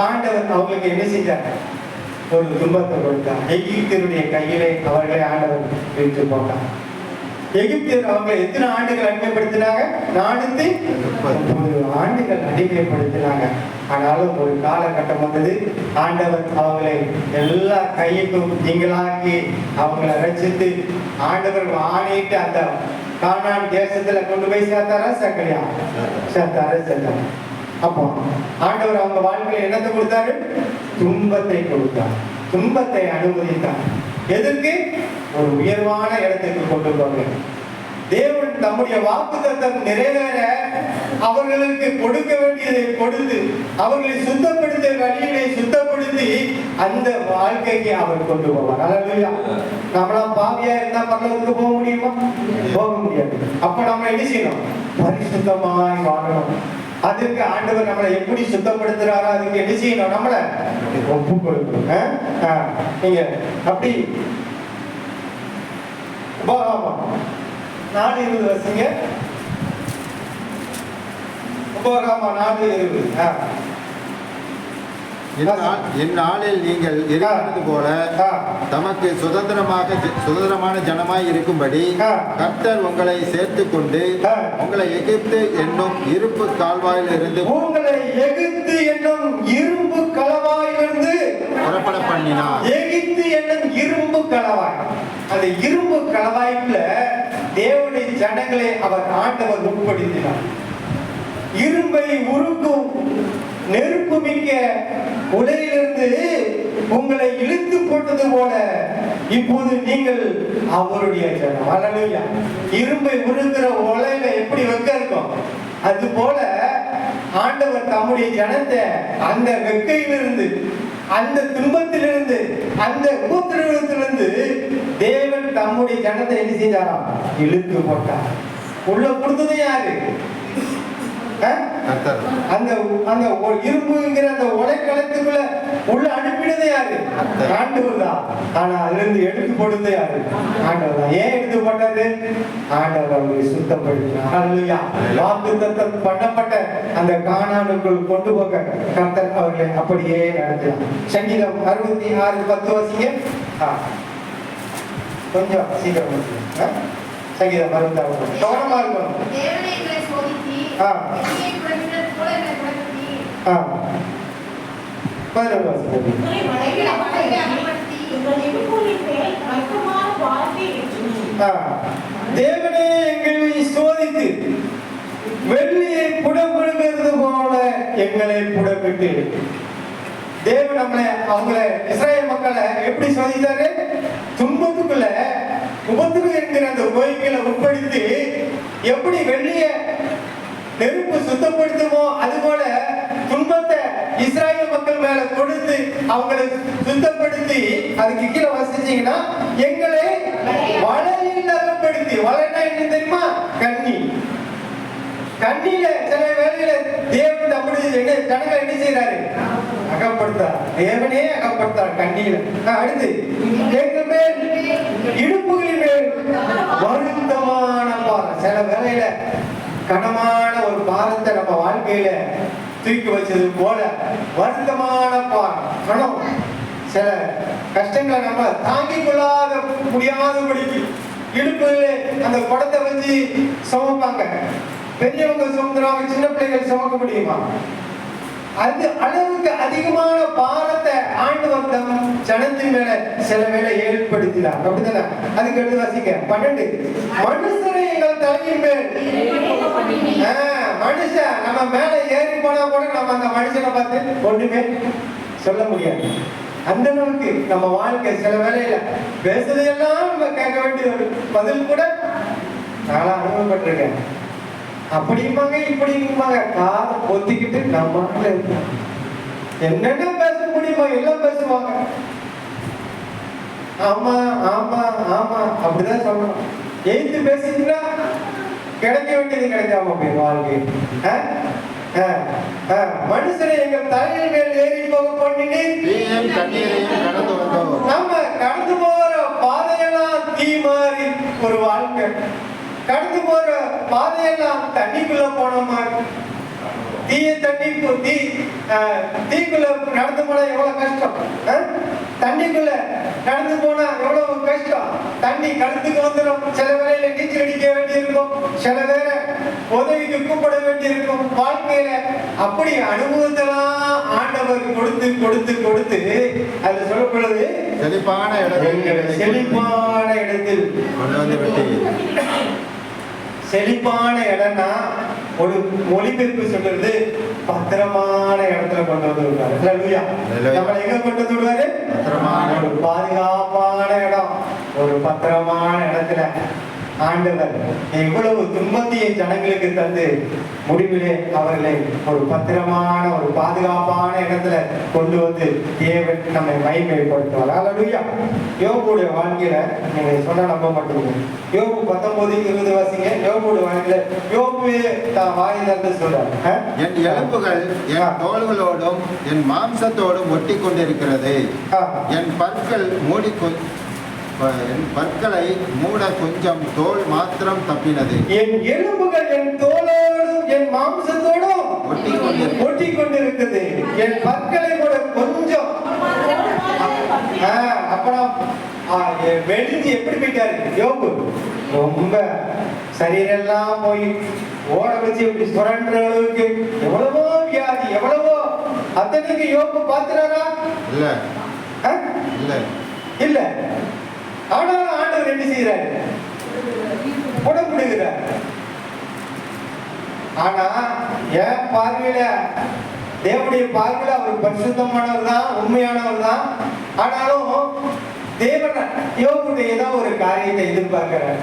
ஆண்டவர் அவங்களுக்கு என்ன செஞ்சார்? ஒரு துன்பத்தை கொடுத்தார். எகிப்தியருடைய கையிலே அவர்களை ஆண்டவர் விட்டு போட்டார். எகிப்தியர் அவங்க எத்தனை ஆண்டுகள் அடிமைப்படுத்தினாங்க? 430 ஆண்டுகள் அடிமைப்படுத்தினாங்க. ஆனாலும் ஒரு காலகட்டம் வந்தது, ஆண்டவர் அவங்களை எல்லா கையுக்கும் நீங்களாக்கி அவங்களை ரட்சித்து ஆண்டவர் ஆணையிட்டு அந்த கானான் தேசத்துல கொண்டு போய் சேர்த்தாரா? சேர்க்கலையா? சேர்த்தாரு. அப்போ ஆண்டவர் அவங்க வாழ்க்கையில என்னத்தை கொடுத்தாரு? துன்பத்தை கொடுத்தார். துன்பத்தை அனுமதித்தார். எதற்கு? ஒரு உயர்வான இடத்துக்கு கொண்டு போங்க. தேவன் தம்முடைய வாக்குத்தத்தம் நிறைவேற அவர்களுக்கு கொடுக்க வேண்டியதை கொடுத்து அவர்களை சுத்தப்படுத்த வழியிலே சுத்தப்படுத்தி அந்த வாழ்க்கைக்கு அவர் கொண்டு போவார். அல்லேலூயா. நம்மளாம் பாவியா இருந்தா பரலோகத்துக்கு போக முடியுமா? போக முடியாது. அப்ப நம்ம என்ன செய்யணும்? பரிசுத்தமாய் வாழணும். அதுக்கு ஆண்டவர் நம்மளை எப்படி சுத்தப்படுத்துறாரோ அதுக்கு என்ன செய்யணும்? நம்மளை ஒப்பு கொடுக்கணும். நீங்க அப்படி 4:20 வருஷங்க. உபகாமா 4:20. இந்நாளில் நீங்கள் இருக்கிறது போல தமக்கு சுதந்திரமான ஜனமாய் இருக்கும்படி கர்த்தர் உங்களை சேர்த்துக் கொண்டு உங்களை எகிப்து என்னும் இரும்பு கால்வாயிலிருந்து புறப்பட பண்ணினார். எகிப்து என்னும் இரும்பு கலவாய். அந்த இரும்பு கலவாய்க்குள்ள தேவனுடைய ஜனங்களை அவர் ஆண்டவர் உட்படுத்தினார். இரும்பை உருக்கும் நெருப்பு மிக்க உலையிலிருந்து உங்களை இழுத்து போட்டது போல இப்போது நீங்கள் அவருடைய ஜனம். அல்லேலூயா. இரும்பை உருக்குற உலையில எப்படி வெக்க இருக்கும், அது போல ஆண்டவர் தம்முடைய ஜனத்தை அந்த வெக்கையிலிருந்து, அந்த துன்பத்திலிருந்து, அந்த உபத்திரவத்திலிருந்து தேவன் தம்முடைய ஜனத்தை என்ன செஞ்சாராம்? இழுத்து போட்டார். உள்ள கொடுத்தது யாரு? அந்த அந்த இரும்புங்கிற அந்த உலைக்களத்துக்குள்ள உள்ள அனுப்பினது யாரு? ஆண்டவர் தான். ஆனா அதுல இருந்து எடுத்து போடுறது யாரு? ஆண்டவர் தான். ஏன் எடுத்து போட்டது? ஆண்டவர் அவர்களை சுத்தப்படுத்தினார். அல்லேலூயா. வாக்குத்தத்தம் பண்ணப்பட்ட அந்த கானானுக்குள் கொண்டு போக கர்த்தர் அவர்களை அப்படியே நடத்தினார். சங்கீதம் 66:10 வாசிங்க. கொஞ்சம் சீக்கிரம் வாசிங்க. சங்கீதம் 66 கவனமா இருக்கணும். தேவனே எங்களை சோதித்து வெள்ளியை புடப்படுகிறது போல எங்களை புடப்பட்டு. தேவன் அவங்களை இஸ்ரேல் மக்களை எப்படி சோதித்தாரு? துன்பத்துக்குள்ள உபத்திரவு என்கிற அந்த கோயில்களை உட்படுத்தி எப்படி வெள்ளிய நெருப்பு சுத்தப்படுத்துமோ அது போல துன்பத்தை இஸ்ரேல் மக்கள் மேல கொடுத்து அவங்களை சுத்தப்படுத்தி அதுக்கு கீழே வசிச்சீங்கன்னா எங்களை வலையில் அகப்படுத்தி. வலைனா என்ன தெரியுமா? கண்ணி. கண்ணியில சில வேலையில தேவன் அப்படி ஜனங்கள் என்ன செய்யறாரு? அகப்படுத்தார். தேவனே அகப்படுத்தார் கண்ணியில. அடுத்து இடுப்புகளின் மேல் வருத்தமான பாரம். சில வேலையில கனமான ஒரு பாரத்தை நம்ம வாழ்க்கையில தூக்கி வச்சது போல வருத்தமான பாரம், கணம், சில கஷ்டங்களை நம்ம தாங்கிக் கொள்ளாத முடியாதபடிக்கு இடுப்புகளே அந்த குடத்தை வச்சு சுமப்பாங்க. பெரியவங்க சுமந்துறாங்க, சின்ன பிள்ளைகள் சுமக்க முடியுமா? அது அளவுக்கு அதிகமான பாரத்தை ஆண்டவர் தம் ஜனத்தின் மேல சில வேளை ஏற்படுத்தினார். அப்படித்தானே? அதுக்கு எடுத்து வாசிக்க 12. மனுஷரை எங்கள் தலையின் மேல். மனுஷன் நம்ம மேல ஏறி போனா கூட நம்ம அந்த மனுஷனை பார்த்து ஒண்ணுமே சொல்ல முடியாது. அந்த அளவுக்கு நம்ம வாழ்க்கை சில வேலையில பேசுறதெல்லாம் நம்ம கேட்க வேண்டியது பதில் கூட நான் அனுபவப்பட்டிருக்கேன். அப்படிம்பாங்க இப்படிம்பாங்க, காதை பொத்திக்கிட்டு நம்ம இருப்போம். என்னென்ன பேச முடியுமோ எல்லாம் பேசுவாங்க. ஆமா ஆமா ஆமா அப்படிதான் சொல்லணும். எய்த்து பேசிட்டா கிடைக்க வேண்டியது கிடைக்காம போய் வாழ்க்கை. மனுஷனை எங்கள் தலையில் மேல் ஏறி போக பண்ணிட்டு நம்ம கடந்து போற பாதையெல்லாம் தீ மாறி ஒரு வாழ்க்கை. கடந்து போற பாதையெல்லாம் தண்ணிக்குள்ள போன மாதிரி. தீக்குள்ள நடந்து போனா எவ்வளவு கஷ்டம், தண்ணிக்குள்ள நடந்து போனா எவ்வளவு கஷ்டம். தண்ணி கழுத்துக்கு வந்துடும். சில வேளையில நீச்சல் அடிக்க வேண்டியிருக்கும், சில வேற உதவிக்கு கூப்பிட வேண்டியிருக்கும். வாழ்க்கையில அப்படி அனுபவத்தெல்லாம் ஆண்டவர் கொடுத்து கொடுத்து கொடுத்து அது சொல்லப்படுது செழிப்பான இடத்தில் கொண்டு வந்து விட்டு. செழிப்பான இடம்னா ஒரு மொழிபெயர்ப்பு சொல்றது பத்திரமான இடத்துல கொண்டு வந்து விடுவாரு. நம்மளை எங்க கொண்டு வந்து விடுவாரு? ஒரு பாதுகாப்பான இடம், ஒரு பத்திரமான இடத்துல ஆண்டவர் எவ்வளவு துன்பத்தையும் ஜனங்களுக்கு தந்து முடிவிலே அவர்களை ஒரு பத்திரமான ஒரு பாதுகாப்பான இடத்துல கொண்டு வந்து தேவன் நம்மை மகிமைப்படுத்துவார். அல்லேலூயா. யோபுடைய வாழ்க்கையில நீங்க சொன்னா நம்ப மாட்டீங்க. யோபு 19:20 வாசிங்க. யோபுடைய வாழ்க்கையில யோபு தான் வாய் திறந்து சொல்றாரு, என் எலும்புகள் என் தோள்களோடும் என் மாம்சத்தோடும் ஒட்டி கொண்டிருக்கிறது. என் பற்களை மூட கொஞ்சம் தோல் மாத்திரம் தப்பினது. என் எலும்புகள் என் தோலோடும் என் மாம்சத்தோடும் ஒட்டி கொண்டிருக்கிறது. என் பற்களை கூட கொஞ்சம். அப்புறம் வெடிஞ்சு எப்படி போயிட்டாரு யோபு? ரொம்ப சரீரெல்லாம் போய் ஓட வச்சு இப்படி சுரண்ட அளவுக்கு எவ்வளவோ வியாதி, எவ்வளவோ. அத்தனைக்கு யோபு பார்த்துறாரா? இல்ல. ஆனாலும் ஆண்டவர் என்ன செய்யறாரு? புடப்படுகிறார். ஆனா என் பார்வையில, தேவனுடைய பார்வையில அவர் பரிசுத்தமானவர் தான், உண்மையானவர் தான். ஆனாலும் தேவன் யோபுடைய ஏதோ ஒரு காரியத்தை எதிர்பார்க்கிறார்.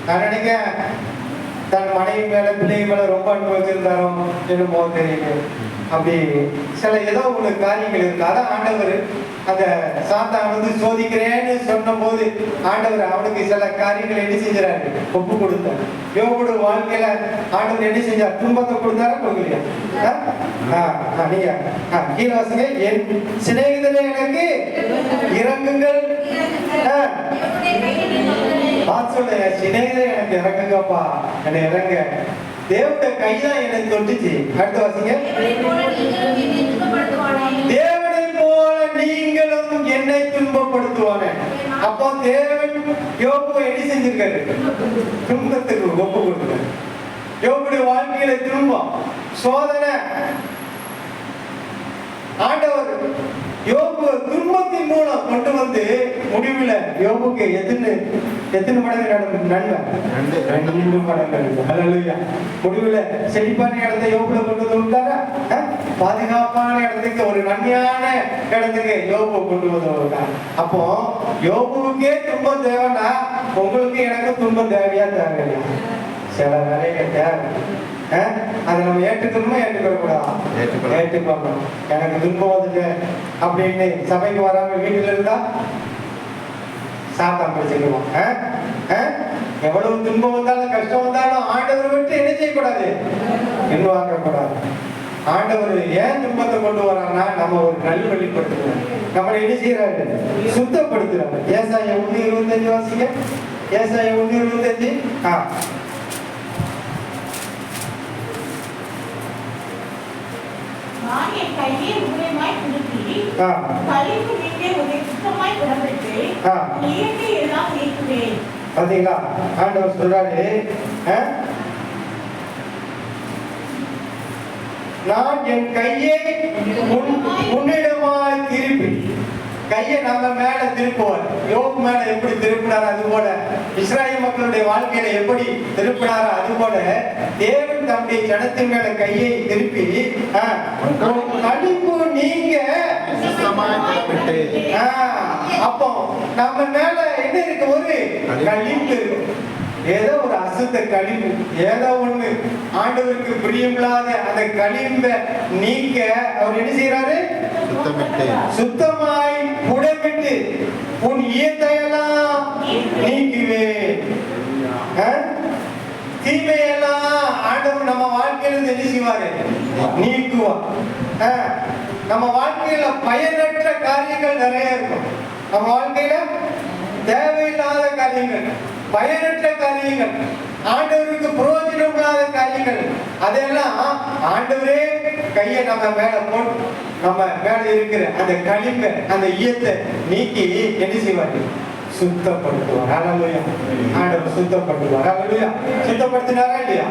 நான் நினைக்கிறேன் தன் மனைவி மேல பிள்ளைங்க மேல ரொம்ப அன்பு வச்சிருந்தாரோ என்னமோ தெரியல. அப்படி சில ஏதோ ஒரு காரியங்கள் இருக்கு. அதான் ஆண்டவர் அந்த சாத்தான் வந்து சோதிக்கிறேன்னு சொன்ன போது ஆண்டவர் அவனுக்கு சில காரியங்களை என்ன செஞ்சாரு? ஒப்பு கொடுத்தார். யோபுடைய வாழ்க்கையில ஆண்டவர் என்ன செஞ்சார்? துன்பத்தை கொடுத்தாரா கொடுக்கலையா? நீங்க கீழே வாசிங்க. என் சிநேகிதரே எனக்கு இறங்குங்கள். சொல்ல சிநேகிதரே எனக்கு இறங்குங்கப்பா, என்னை இறங்க. தேவனுடைய கைதான் என்னை தொட்டுச்சு. அடுத்த வாசிங்க. தேவனை போல நீங்களும் என்னை துன்பப்படுத்துவானே. அப்போ தேவன் யோபு என்ன செஞ்சிருக்காரு? துன்பத்துக்கு ஒப்பு கொடுத்தாரு. யோபுடைய வாழ்க்கையில துன்பம், சோதனை. ஆண்டவர் யோபு துன்பத்தின் மூலம் கொண்டு வந்து முடிவில் யோபுக்கு எத்தனை மடங்கு நன்மை? 2 மடங்கு. ஹல்லேலூயா. முடிவில் செழிப்பான இடத்தை யோபுல கொண்டு வந்து விட்டாரா? பாதுகாப்பான இடத்துக்கு, ஒரு நன்மையான இடத்துக்கு யோபு கொண்டு வந்து விட்டார். அப்போ யோபுக்கே துன்பம் தேவைன்னா உங்களுக்கு எனக்கு துன்பம் தேவையா தேவையா? சில வேலையில தேவை. அதை நம்ம ஏற்றுக்கணுமா ஏற்றுக்கக்கூடாது? ஏற்றுக்கணும். எனக்கு துன்பம் வந்துட்டு அப்படின்னு சபைக்கு வராம வீட்டில் இருந்தா சாத்தா பிடிச்சிக்குவோம். எவ்வளவு துன்பம் வந்தாலும் கஷ்டம் வந்தாலும் ஆண்டவரை விட்டு என்ன செய்யக்கூடாது? பின்வாங்கக்கூடாது. ஆண்டவர் ஏன் துன்பத்தை கொண்டு வரான்னா நம்ம ஒரு நல்வழிப்படுத்துறோம். நம்மளை என்ன செய்யறாரு? சுத்தப்படுத்துறாரு. ஏசாயா 1:25 வாசிங்க. ஏசாயா 1:25. நான் என் கையை உடைமாய் திருப்பி கழிவு நீக்கே உன்னை சுத்தமாய் குணப்படுத்தி இயற்கை எல்லாம் நீக்குவேன். பாத்தீங்களா? ஆண்டவர் சொல்றாரு, நான் என் கையை உன்னிடமாய் திருப்பி. கையை நம்ம மேல திருப்புவார். யோபு மேல எப்படி திருப்பினார் அது போல, இஸ்ராயேல் மக்களுடைய வாழ்க்கையில எப்படி திருப்பினாரோ அது போல தேவன் தம்முடைய ஜனத்தின் மேல கையை திருப்பி கழிப்பு நீங்க. அப்போ நம்ம மேல என்ன இருக்கு? ஒரு கழிப்பு இருக்கு. ஏதோ ஒரு அசுத்த கழிவு, ஏதோ ஒண்ணு ஆண்டவருக்கு பிரியமில்லாத அந்த கழிவை நீக்க அவர் என்ன செய்யறாரு? சுத்தமாய் புடமிட்டு உன் ஈயத்தையெல்லாம் நீக்குவே. தீமையெல்லாம் ஆண்டவர் நம்ம வாழ்க்கையில என்ன செய்வாரு? நீக்குவார். நம்ம வாழ்க்கையில பயனற்ற காரியங்கள் நிறைய இருக்கும். நம்ம வாழ்க்கையில தேவையில்லாத காரியங்கள், பயனற்ற காரியங்கள், ஆண்டவருக்கு பிரயோஜனம் இல்லாத காரியங்கள், அதெல்லாம் ஆண்டவரே கையை நம்ம மேல போட்டு நம்ம மேல இருக்கிற அந்த களிம்பை, அந்த ஈயத்தை நீக்கி என்ன செய்வாரு? சுத்தப்படுத்துவார். ஹல்லேலூயா. ஆண்டவர் சுத்தப்படுத்துவார். ஹல்லேலூயா. சுத்தப்படுத்தினாரா இல்லையா?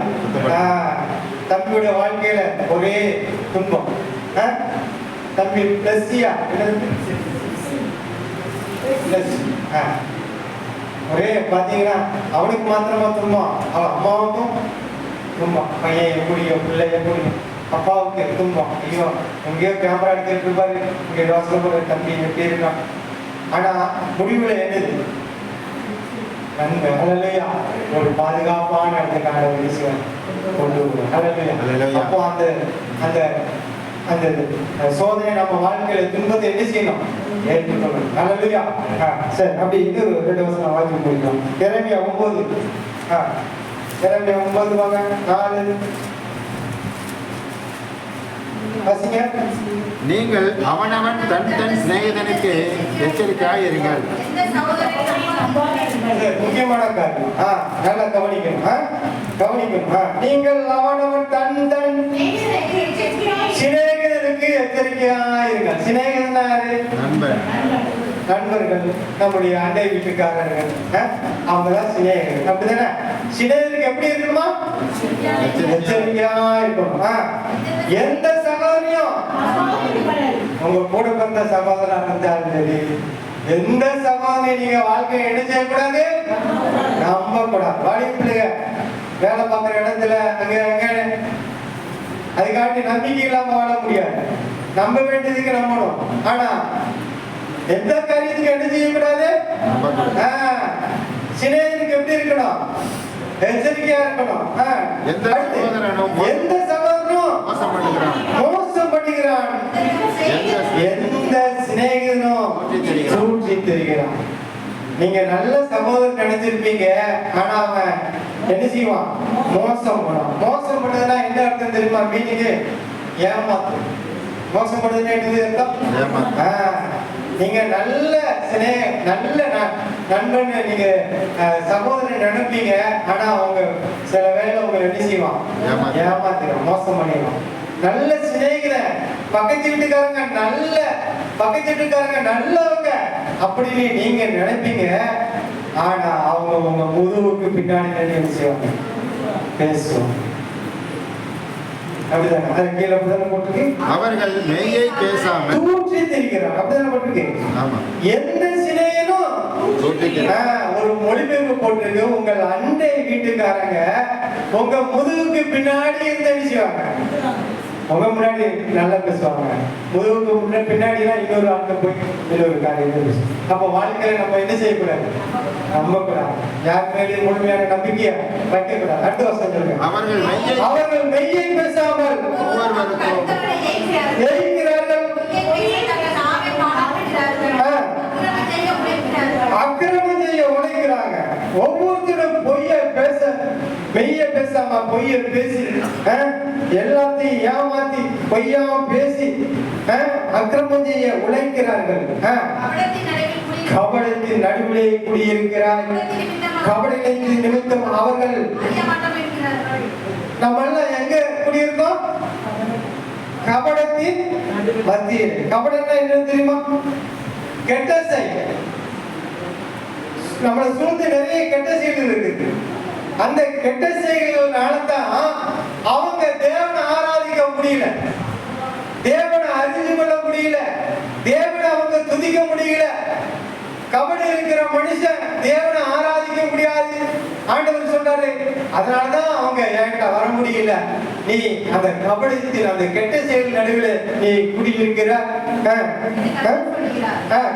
தம்பியுடைய வாழ்க்கையில ஒரே துன்பம். தம்பி பிளஸ்ஸியா ஒரே பாத்தீங்கன்னா அவனுக்கு மாத்திரமா துன்பம், அவன் அம்மாவுக்கும் துன்பம். பையன் எப்படியோ, பிள்ளை எப்படியோ, அப்பாவுக்கு துன்பம். ஐயோ எங்கேயோ கேமரா எடுத்துட்டு பாரு, இங்க யோசனை போற தம்பி எப்படி இருக்கான். ஆனா முடிவுல என்னது? நன்மை. ஹல்லேலூயா. ஒரு பாதுகாப்பான இடத்துக்கான ஒரு விஷயம் கொண்டு வருவோம். ஹல்லேலூயா. அப்போ அந்த அந்த அந்த சோதனை நம்ம வாழ்க்கையில துன்பத்தை என்ன செய்யணும்? ஏற்றுக்கணும். ஹல்லேலூயா. சரி, அப்படி இது 2 வசனம் வாங்கி போயிடலாம். எரேமியா 9. எரேமியா 9 வாங்க. 4 வாசிங்க. நீங்கள் அவனவன் தன் தன் சிநேகிதனுக்கு எச்சரிக்கையாய் இருங்கள். முக்கியமான காரியம். நல்லா கவனிக்கணும். கவனிக்கணும். நீங்கள் அவனவன் தன் தன் சிநேகிதனுக்கு எச்சரிக்கையாயிருங்கள். சிநேகிதன் யாரு? நண்பர்கள், நம்முடைய அண்டை வீட்டுக்காரர்கள், அவங்கதான் சிநேகிதர்கள். அப்படிதானே? சிநேகிதனுக்கு எப்படி இருக்கணுமா? எச்சரிக்கையா இருக்கணும். எந்த சகோதரியும், உங்க கூட பிறந்த சகோதரன் இருந்தாலும் சரி, எந்த சகோதரி நீங்க வாழ்க்கையை என்ன செய்யக்கூடாது? நம்ப கூடாது. வாடி பிள்ளைங்க வேலை பார்க்குற இடத்துல அங்க அங்க அதுக்காண்டி நம்பிக்கை இல்லாம வாழ முடியாது. நம்ப வேண்டியதுக்கு நம்பணும். ஆனா எந்த காரியத்துக்கு என்ன செய்யக்கூடாது? சிநேகிதனுக்கு எப்படி இருக்கணும்? எச்சரிக்கையா இருக்கணும். எந்த சகோதரனும் மோசம் பண்ணுகிறான், எந்த சிநேகிதனும் சூழ்ச்சி தெரிகிறான். நீங்க நல்ல சகோதரன் நினைச்சிருப்பீங்க, ஆனா அவன் என்ன செய்வான்? மோசம் பண்ணுவான். மோசம் பண்ணதுன்னா என்ன அர்த்தம் தெரியுமா? மீனிங் ஏமாத்து. மோசம் பண்ணதுன்னா என்ன அர்த்தம்? நீங்க நல்ல நல்ல நண்பன், நீங்க சகோதரன் நினைப்பீங்க, ஆனா அவங்க சில வேளை உங்களை என்ன செய்வான்? ஏமாத்திடுவான், மோசம் பண்ணிடுவான். நல்ல சிநேகிதன், பக்கத்து வீட்டுக்காரங்க நல்லவங்க அப்படின்னு நீங்க நினைப்பீங்க, ஆனா அவங்க உங்க முதுகுக்கு பின்னாடி என்ன செய்வாங்க? பேசுவாங்க. அப்படிதானே? அது கீழே அப்படிதானே போட்டிருக்கு. அவர்கள் மெய்யை பேசாமல் தூற்றி திரிகிறார் அப்படிதானே போட்டிருக்கு. ஆமா எந்த சிலையிலும் ஒரு மொழிபெயர்ப்பு போட்டிருக்கு. உங்கள் அண்டை வீட்டுக்காரங்க உங்க முதுகுக்கு பின்னாடி இருந்து அடிச்சுவாங்க. உங்க முன்னாடி நல்லா பேசுவாங்க, முதுகுக்கு முன்னாடி பின்னாடினா இன்னொரு ஆட்கள் போய் இன்னொரு காரியத்தை பேசும். அப்போ வாழ்க்கையில நம்ம என்ன செய்யக்கூடாது? நம்பக்கூடாது. யார் மேலேயும் முழுமையான நம்பிக்கையை வைக்கக்கூடாது. அடுத்த வருஷம் சொல்லுங்க. அவர்கள் மெய்யை பேசாமல் ஜெயிக்கிறார்கள், அக்கிரமம் செய்ய உழைக்கிறாங்க. ஒவ்வொருத்தரும் பொய்ய பேச, மெய்ய பேசாம பொய்ய பேசி எல்லாத்தையும் ஏமாத்தி பொய்யாம பேசி அக்கிரமம் செய்ய உழைக்கிறார்கள். கபடத்தின் நடுவிலே குடியிருக்கிறார்கள். கபடத்தின் நிமித்தம் அவர்கள் நம்ம எல்லாம் எங்க குடியிருக்கோம்? கபடத்தின் மத்தியில். கபடம்னா என்ன தெரியுமா? கெட்ட செயல். நம்மளை சூழ்ந்து நிறைய கெட்ட செயல்கள் இருக்கு. அந்த கெட்ட செயல்கள்னால தான் அவங்க தேவனை ஆராதிக்க முடியல, தேவனை அறிந்து கொள்ள முடியல, தேவனை அவங்க துதிக்க முடியல. கபடி இருக்கிற மனுஷன் தேவனை ஆராதிக்க முடியாது. ஆண்டவர் சொல்றாரு, அதனாலதான் அவங்க என்கிட்ட வர முடியல. நீ அந்த கபடத்தில் அந்த கெட்ட செயல் நடுவில் நீ குடியிருக்கிற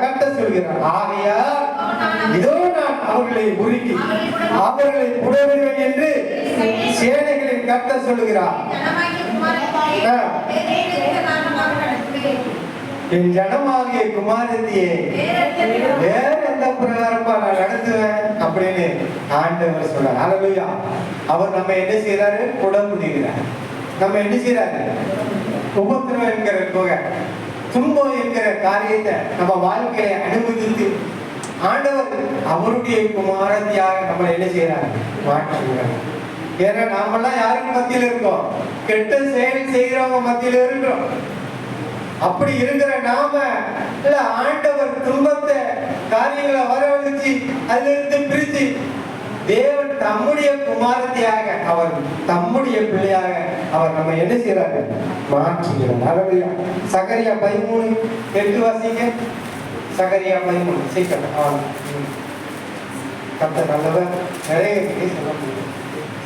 கட்ட சொல்கிறார். ஆகையால் இதோ நான் அவர்களை உருக்கி அவர்களை புடவிடுவேன் என்று சேனைகளின் கர்த்தர் சொல்லுகிறார். என் ஜனமாகிய குமாரத்தியே வேற எந்த பிரகாரமா நான் நடத்துவேன் அப்படின்னு ஆண்டவர் சொல்றார். அல்லேலூயா. அவர் நம்ம என்ன செய்யறாரு? புடமுடிகிறார். நம்ம என்ன செய்யறாரு? உபத்திரம் என்கிற தொகை, துன்பம் என்கிற காரியத்தை நம்ம வாழ்க்கையை அனுமதித்து ஆண்டவர் அவருடைய குமாரத்தியாக நம்மளை என்ன செய்யறாரு? மாற்றுகிறார். ஏன்னா நாமெல்லாம் யாருக்கு மத்தியில் இருக்கோம்? கெட்ட செயல் செய்கிறவங்க மத்தியில் இருக்கிறோம். அப்படி இருக்கிற நாம இல்ல ஆண்டவர் துன்பத்தை காரியங்களை வரவழைச்சு அதுல இருந்து பிரிச்சு தேவன் தம்முடைய குமாரத்தியாக, அவர் தம்முடைய பிள்ளையாக அவர் நம்ம என்ன செய்யறாரு? மாற்றுகிறார். அல்லேலூயா. சகரியா 13:8 வாசிங்க. சகரியா 13 சீக்கிரம். கர்த்தர் நல்லவர், நிறைய சொல்ல முடியும்.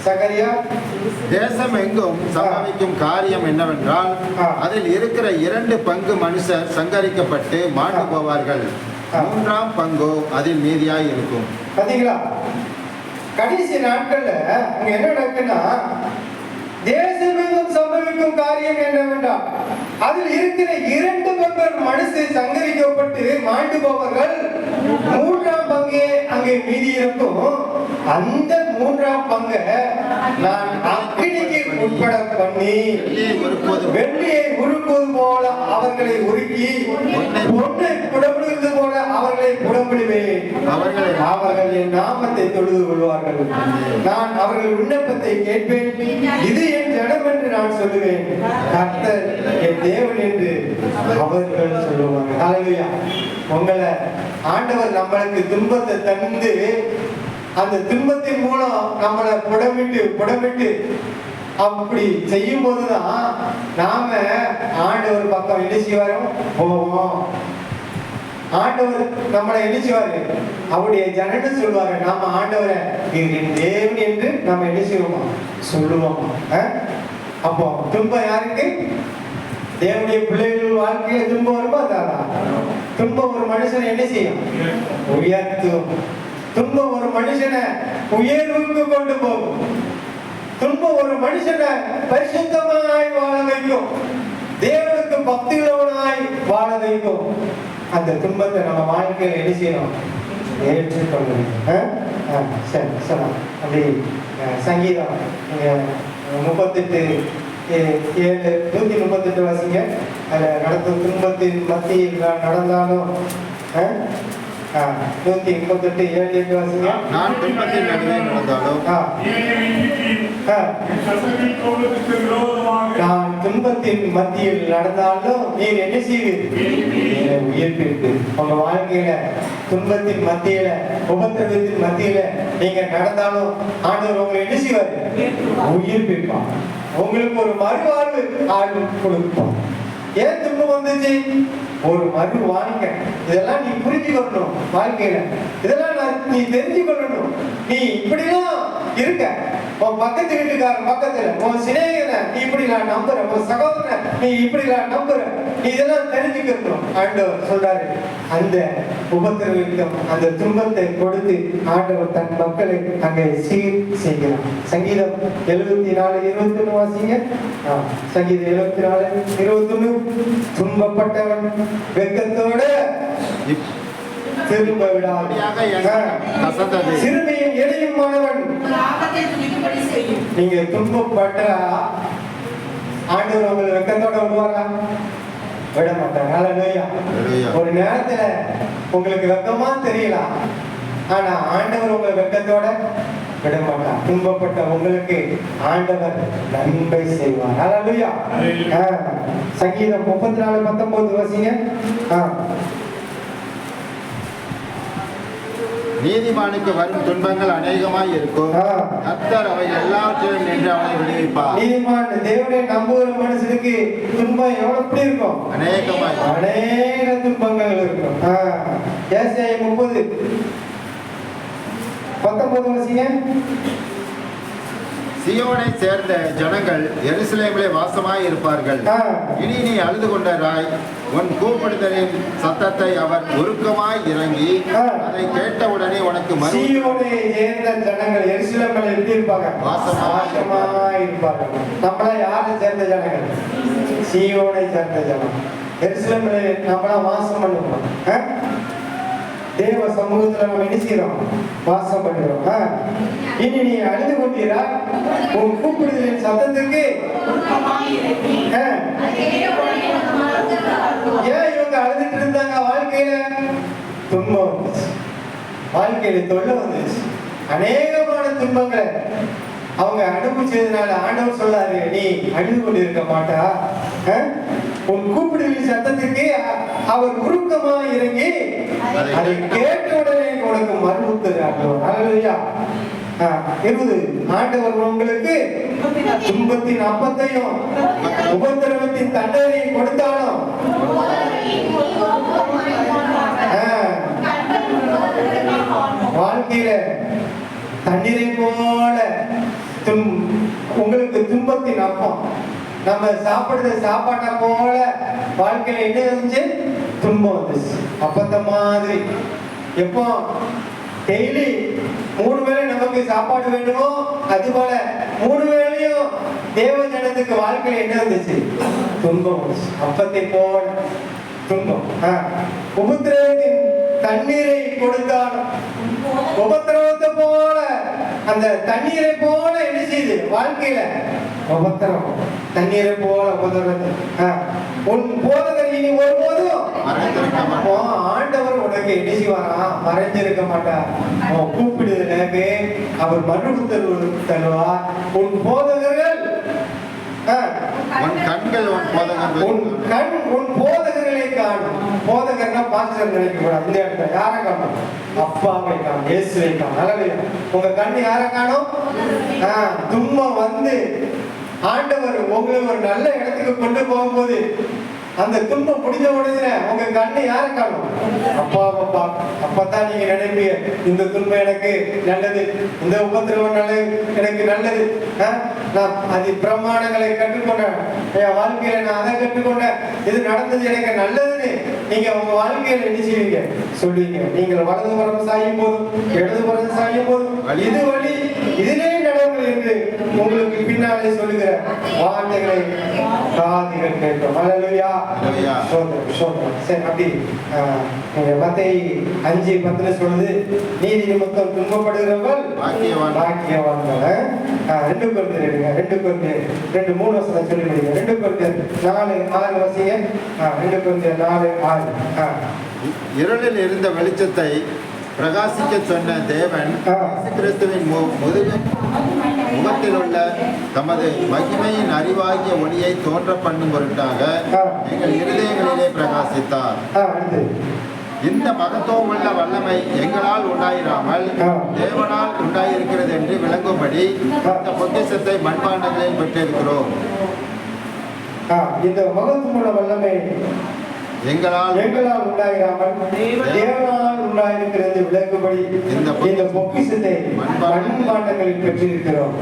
சகரியா. தேசம் எங்கும் சம்பவிக்கும் காரியம் என்னவென்றால், அதில் இருக்கிற 2 பங்கு மனுஷர் சங்கரிக்கப்பட்டு மாண்டு போவார்கள், 3ஆம் பங்கோ அதில் மீதியாய் இருக்கும். பாத்தீங்களா? கடைசி நாட்கள்ல அங்க என்ன நடக்குன்னா, தேசமெங்கும் சம்பவிக்கும் காரியம் என்னவென்றால் அதில் இருக்கிற 2 பங்கு மனுஷர் சங்கரிக்கப்பட்டு மாண்டு போவார்கள், 3ஆம் பங்கே அங்கே மீதி இருக்கும். அந்த 3ஆம் பங்கை நான் அக்கினிக்கு உட்பட பண்ணி வெள்ளியை உருக்குவது போல அவர்களை உருக்கி பொன்னை புடமிடுவது போல அவர்களை புடமிடுவேன். அவர்கள் என் நாமத்தை தொழுது கொள்வார்கள். நான் அவர்கள் விண்ணப்பத்தை கேட்பேன். இது என் ஜனம் என்று நான் சொல்லுவேன். கர்த்தர் என் தேவன் என்று அவர்கள் சொல்லுவார்கள். அல்லேலூயா. உங்களை ஆண்டவர் நம்மளுக்கு துன்பத்தை தந்து அந்த துன்பத்தின் மூலம் நம்மளை புடமிட்டு அப்படி செய்யும் போதுதான் நாம ஆண்டவர் பக்கம் என்ன செய்வாரோ போவோம். ஆண்டவர் நம்மளை என்ன செய்வாரு? அவருடைய ஜனன்னு சொல்லுவாரு. நாம ஆண்டவரை என் தேவன் என்று நம்ம என்ன செய்வோமா? சொல்லுவோமா? அப்போ துன்பம் யாருக்கு? தேவனுடைய பிள்ளைகள் வாழ்க்கையில துன்பம் வருமா? துன்பம் ஒரு மனுஷனை என்ன செய்யும்? உயர்த்தும். துன்பம் ஒரு மனுஷனை உயர்வுக்கு கொண்டு போகும். துன்பம் ஒரு மனுஷனை பரிசுத்தமாய் வாழ வைக்கும், தேவனுக்கு பக்தியுள்ளவனாய் வாழ வைக்கும். அந்த துன்பத்தை நம்ம வாழ்க்கையில் என்ன செய்யணும்? ஏற்றுக்கொள்ளணும். சரி சொல்லலாம். அப்படி சங்கீதம் 138 வாசிங்க. நடத்தும் துன்பத்தின் மத்தியில் நடந்தாலும் 138:7 வாசிங்க. நான் துன்பத்தின் நடுவே நடந்தாலும் நான் துன்பத்தின் மத்தியில் நடந்தாலும் நீர் என்ன செய்வீர்? உயிர்ப்பிப்பு. உங்க வாழ்க்கையில துன்பத்தின் மத்தியில, உபத்திரவத்தின் மத்தியில நீங்க நடந்தாலும் ஆண்டவர் உங்களை என்ன செய்வார்? உயிர்ப்பிப்பான். உங்களுக்கு ஒரு மறுவாழ்வு ஆழ்வு கொடுப்பான். ஏன் துன்பம் வந்துச்சு? ஒரு மறு வாழ்க்கை. இதெல்லாம் நீ புரிஞ்சுக்கணும் வாழ்க்கையில. இதெல்லாம் நீ தெரிஞ்சு கொள்ளணும். நீ இப்படிலாம் இருக்க, உன் பக்கத்து வீட்டுக்காரன் பக்கத்துல, உன் சிநேகிதனை நீ இப்படி நான் நம்புறேன், உன் சகோதரனை நீ இப்படி நான் நம்புறேன், நீ இதெல்லாம் தெரிஞ்சுக்கணும். ஆண்டவர் சொல்றாரு, அந்த உபத்திரவிற்கும் அந்த துன்பத்தை கொடுத்து ஆண்டவர் தன் மக்களை அங்கே சீர் செய்கிறார். சங்கீதம் 74:21 வாசிங்க. சங்கீதம் 74:21. துன்பப்பட்டவன் வெட்கத்தோட திரும்ப விடாது, சிறுமியும் எளியுமானவன். நீங்க துன்பப்பட்ட ஆண்டவர் உங்களை வெட்கத்தோட விடுவாரா? விட மாட்டாங்க. ஹல்லேலூயா. ஒரு நேரத்துல உங்களுக்கு வெட்கமா தெரியலாம், ஆனா ஆண்டவர் உங்களை வெட்கத்தோட விட மாட்டார். துன்பப்பட்ட உங்களுக்கு ஆண்டவர் நன்மை செய்வார். ஹல்லேலூயா. சங்கீதம் 34:19 வாசிங்க. நீதிமானுக்கு வரும் துன்பங்கள் அநேகமாய் இருக்கும், கர்த்தர் அவை எல்லாவற்றையும் நின்று அவனை விடுவிப்பார். நீதிமான் தேவனை நம்புகிற மனுஷனுக்கு துன்பம் எப்படி இருக்கும்? அநேகமாய், அநேக துன்பங்கள் இருக்கும். ஏசாயா 30:19 வாசிங்க. சியோனை சேர்ந்த ஜனங்கள் எருசலேமிலே வாசமாய் இருப்பார்கள். இனி நீ அழுது கொண்டராய், உன் கூப்பிடுதலின் சத்தத்தை அவர் உருக்கமாய் இறங்கி அதை கேட்டவுடனே உனக்கு சியோனை சேர்ந்த ஜனங்கள் எருசலேமில் எப்படி இருப்பாங்க? வாசமாய் இருப்பார்கள். நம்மள யாரை சேர்ந்த ஜனங்கள்? சியோனை சேர்ந்த ஜனம். எருசலேமில் நம்மள வாசம் பண்ணுவோம். தேவ சமூகத்துல நம்ம என்ன செய்யறோம்? வாசம் பண்ணுறோம். இனி நீ அழுது கொண்டீரா, உன் கூப்பிடுதலின் சத்தத்துக்கு ஏன் இவங்க அழுதுட்டு இருந்தாங்க? வாழ்க்கையில துன்பம் வந்துச்சு, வாழ்க்கையில தொல்லை வந்துச்சு, அநேகமான துன்பங்களை அவங்க அனுபவிச்சதுனால ஆண்டவர் சொல்லாரு, நீ அழுது கொண்டு இருக்க மாட்டா, உன் கூப்பிடுதலின் சத்தத்துக்கு அவர் உருக்கமா இறங்கி அதை கேட்ட உடனே உனக்கு மறுபுத்தர். ஹல்லேலூயா. 20 ஆண்டவர் உங்களுக்கு துன்பத்தின் அப்பத்தையும் உபத்திரவத்தின் தண்டனையும் கொடுத்தாலும் வாழ்க்கையில தண்ணீரை போல உங்களுக்கு துன்பத்தின் அப்பம். நம்ம சாப்பிடுற சாப்பாட்டை போல வாழ்க்கையில என்ன இருந்துச்சு? துன்பம் வந்துச்சு. அப்பத்த மாதிரி எப்போ டெய்லி 3 வேளை நமக்கு சாப்பாடு வேண்டுமோ அது போல 3 வேளையும் தேவ ஜனத்துக்கு வாழ்க்கையில என்ன இருந்துச்சு? துன்பம் வந்துச்சு. அப்பத்தை போல துன்பம். உபத்திரவத்தின் தண்ணீரை கொடுத்தாலும் உபத்திரவத்தை போல அந்த தண்ணீரை போல என்ன செய்யுது வாழ்க்கையில? உபத்திரம். தண்ணீரை போல உபத்திரவத்தை. உன் போதகர் இனி ஒருபோதும் ஆண்டவர் உனக்கு என்ன செய்வாரா? மறைஞ்சிருக்க மாட்டார். கூப்பிடுதலுக்கு அவர் மறுபுத்தல் தருவார். உன் போதகர்கள் உன் கண்கள் உன் கண் உன் போதகர்களை காணும். போதகர்னா பாஸ்டர் நினைக்க கூடாது. இந்த இடத்துல யாரை காணும்? அப்பாவை காணும், இயேசுவை காணும். ஹல்லேலூயா. உங்க கண்ணு யாரை காணும்? துன்பம் வந்து ஆண்டவர் உங்களை ஒரு நல்ல இடத்துக்கு கொண்டு போகும்போது அந்த துன்பம் முடிஞ்ச உடனே உங்க கண்ணு யாரை காணும்? அப்பாவை பார்க்கும். அப்பதான் நீங்க நினைப்பீங்க, இந்த துன்பம் எனக்கு நல்லது, இந்த உபத்திரவம் எனக்கு நல்லது. நான் அது பிரமாணங்களை கற்றுக்கொண்டேன், என் வாழ்க்கையில நான் அதை கற்றுக்கொண்டேன், இது நடந்தது எனக்கு நல்லதுன்னு நீங்க உங்க வாழ்க்கையில என்ன செய்வீங்க? சொல்லுவீங்க. நீங்கள் வலதுபுறம் சாயும் போதும் இடதுபுறம் சாயும் போதும் இது வழி இதிலே நடவுங்கள் என்று உங்களுக்கு பின்னாலே சொல்லுகிற வார்த்தைகளை காதுகள் கேட்கும். ஹல்லேலூயா. சரி, அப்படி மத்தேயு 5:10 சொல்லுது, நீதி நிமித்தம் துன்பப்படுகிறவர்கள் பாக்கியவான்கள். 2 கொரிந்தியர் 2:3 வசனம் சொல்லி முடியுங்க. 2 கொரிந்தியர் 4:6 வசிங்க. 2 கொரிந்தியர் 4:6. இருளில் இருந்த வெளிச்சத்தை பிரகாசிக்க சொன்ன தேவன் கிறிஸ்துவின் முதுகு முகத்தில் உள்ள தமது மகிமையின் அறிவாகிய ஒளியை தோன்ற பண்ணும் பொருட்டாக எங்கள் இருதயங்களிலே பிரகாசித்தார். இந்த மகத்துவம் உள்ள வல்லமை எங்களால் உண்டாயிராமல் தேவனால் உண்டாயிருக்கிறது என்று விளங்கும்படி இந்த பொக்கிஷத்தை மண்பாண்டங்களில் பெற்றிருக்கிறோம். இந்த மகத்துவமுள்ள வல்லமை எங்களால் உண்டாயிராமல் தேவனால் உண்டாயிருக்கிறது விளங்கும்படி இந்த பொக்கிஷத்தை மண்பாண்டங்களில் பெற்றிருக்கிறோம்.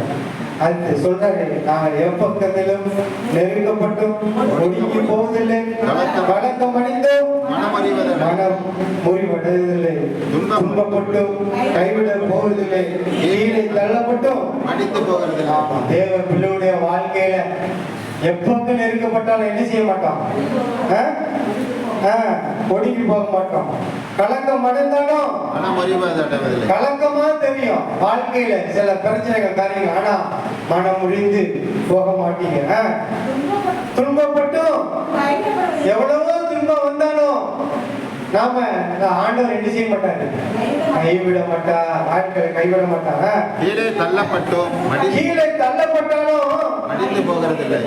அது சொல்றாரு, நாங்கள் எப்பக்கத்திலும் நெருக்கப்பட்டும் ஒடுங்கி போவதில்லை, வழக்கம் அடைந்தோம், மனம் முறிவடைவதில்லை, துன்பப்பட்டும் கைவிட போவதில்லை, கீழே தள்ளப்பட்டும் அடித்து போகிறதில்லை. தேவ பிள்ளையுடைய வாழ்க்கையில எப்பங்க நெருக்கப்பட்டாலும் என்ன செய்ய மாட்டோம், ஒடுங்கி போக மாட்டோம். கலக்கம் அடைந்தாலும் கலக்கமா தெரியும் வாழ்க்கையில சில பிரச்சனைகள் காரியங்கள், ஆனா மனம் முறிந்து போக மாட்டீங்க. துன்பப்பட்டும் எவ்வளவோ துன்பம் வந்தாலும் நாம ஆண்டவர் என்ன செய்ய மாட்டாரு, கைவிட மாட்டா, வாழ்க்கையை கைவிட மாட்டாங்க. கீழே தள்ளப்பட்டாலும்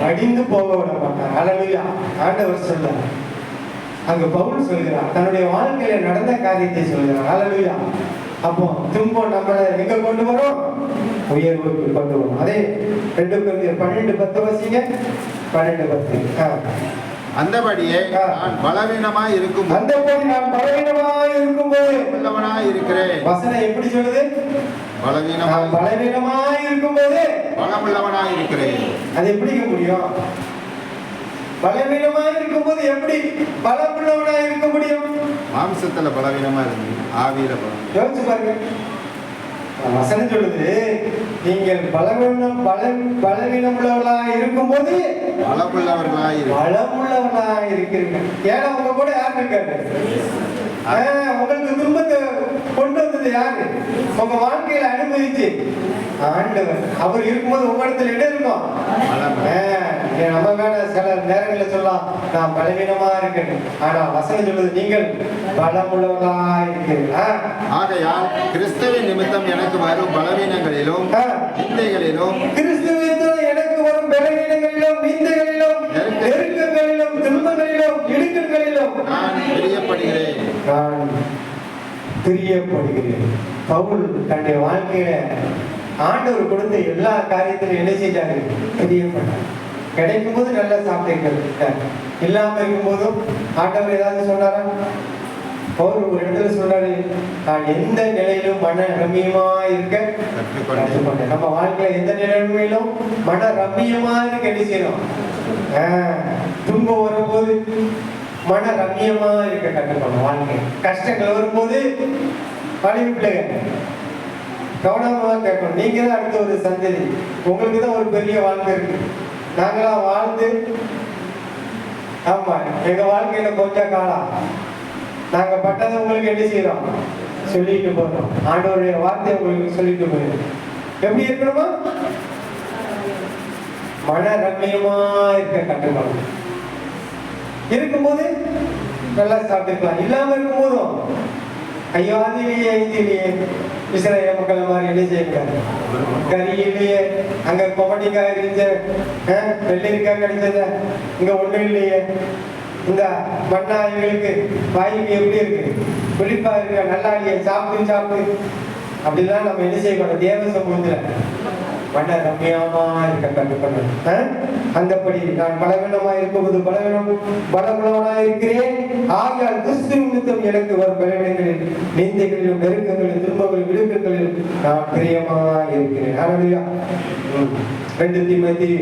அடிந்து போக விட மாட்டாங்க. அல்லேலூயா. ஆண்டவர் சொல்ல அங்க பவுல் சொல்கிறார், தன்னுடைய வாழ்க்கையில நடந்த காரியத்தை சொல்கிறார். அல்லேலூயா. அப்போ துன்பம் நம்மளை எங்க கொண்டு வரும், உயர்வுக்கு கொண்டு வரும். அதே 2 Corinthians 12:10 வசீங்க. 12:10. அந்தபடியே நான் பலவீனமாய் இருக்கும்போது உள்ளவனாய் இருக்கிறேன். வசனம் எப்படி சொல்லுது, பலவீனமாய் இருக்கும்போது பலமுள்ளவனாய் இருக்கிறேன். அது எப்படி முடியும், பலவீனமாய் இருக்கும்போது எப்படி பலமுள்ளவனாய் இருக்க முடியும்? மாம்சத்துல பலவீனமா இருக்கு, ஆவியில யோசிச்சு பாருங்க. வசனம் சொல்லுது, நீங்கள் பலவீனம் உள்ளவர்களாய் இருக்கும்போது பலமுள்ளவர்களாய் இருக்கிறீங்க. ஏன்னா உங்க கூட யாரு இருக்காரு, உங்களுக்கு துன்பத்தை கொண்டு வந்தது யாரு, உங்க வாழ்க்கையில அனுமதிச்சு ஆண்டவர். அவர் இருக்கும்போது உங்க இடத்துல இடம் இருக்கும். நம்ம வேணா சில நேரங்களில் சொல்லலாம், நான் பலவீனமா இருக்கேன். ஆனா வசனம் சொல்லுது, நீங்கள் பலமுள்ளவர்களா இருக்கிறீங்களா? ஆகையால் கிறிஸ்துவின் நிமித்தம் எனக்கு வரும் பலவீனங்களிலும் நிந்தைகளிலும், கிறிஸ்துவின் எனக்கு வரும் பலவீனங்களிலும் நிந்தைகளிலும் நெருக்கங்களிலும் துன்பங்களிலும் இடுக்கங்களிலும் நான் பிரியப்படுகிறேன். பவுல் தன்னுடைய வாழ்க்கையில ஆண்டவர் கொடுத்த எல்லா காரியத்திலும் என்ன செஞ்சாரு, பிரியப்பட்டார். கிடைக்கும் போது நல்லா சாப்பிட்டீங்க, இல்லாம இருக்கும் போதும் ஆண்டவர் ஏதாவது சொன்னாரா? பவுல் ஒரு இடத்துல சொல்றாரு, நான் எந்த நிலையிலும் மன ரம்மியமா இருக்க கற்றுக்கொண்டேன். நம்ம வாழ்க்கையில எந்த நிலைமையிலும் மன ரம்மியமா இருக்க என்ன செய்யணும், துன்பம் வரும்போது மன ரம்மியமா இருக்க கற்றுக்கணும். வாழ்க்கை கஷ்டங்கள் வரும்போது பழகி பிள்ளைங்க கவனமா கேட்கணும். நீங்க தான் அடுத்த ஒரு சந்ததி, உங்களுக்கு தான் ஒரு பெரிய வாழ்க்கை இருக்கு. நாங்களாம் வாழ்ந்து, ஆமா எங்க வாழ்க்கையில கொஞ்சம் காலம் நாங்க பட்டதை உங்களுக்கு என்ன செய்யறோம், சொல்லிட்டு போறோம். ஆண்டவருடைய வார்த்தை உங்களுக்கு சொல்லிட்டு போயிடும். எப்படி இருக்கணுமா, மன ரம்மியமா இருக்க கற்றுக்கணும். இருக்கும்போது நல்லா சாப்பிட்டுக்கலாம், இல்லாம இருக்கும் போதும் ஐயோ அது இல்லையே இது இல்லையே, இஸ்ரேல் மக்கள் மாதிரி என்ன செய்யக்கூடாது, கறி இல்லையே, அங்க கொமட்டிக்காய் இருந்துச்சு, வெள்ளரிக்காய் கிடைச்சது, இங்க ஒண்ணும் இல்லையே, இந்த மண்ணா எங்களுக்கு வாய்க்கு எப்படி இருக்கு, புளிப்பா இருக்க, நல்லா இல்லையே, சாப்பிடு அப்படிலாம் நம்ம என்ன செய்யக்கூடாது. தேவ சமூகத்துல மன ரம்மியமா இருக்க கற்றுக்கணும். அந்தபடி நான் பலவீனமா இருக்கும்போது பலமுள்ளவனா இருக்கிறேன். ஆகையால் கிறிஸ்து நிமித்தம் எனக்கு வரும் பலவீனங்களில் நிந்தைகளிலும் நெருக்கங்களிலும் துன்பங்களிலும் விடுக்கங்களிலும் நான் பிரியமா இருக்கிறேன். ஹல்லேலூயா. 2 தீமோத்தேயு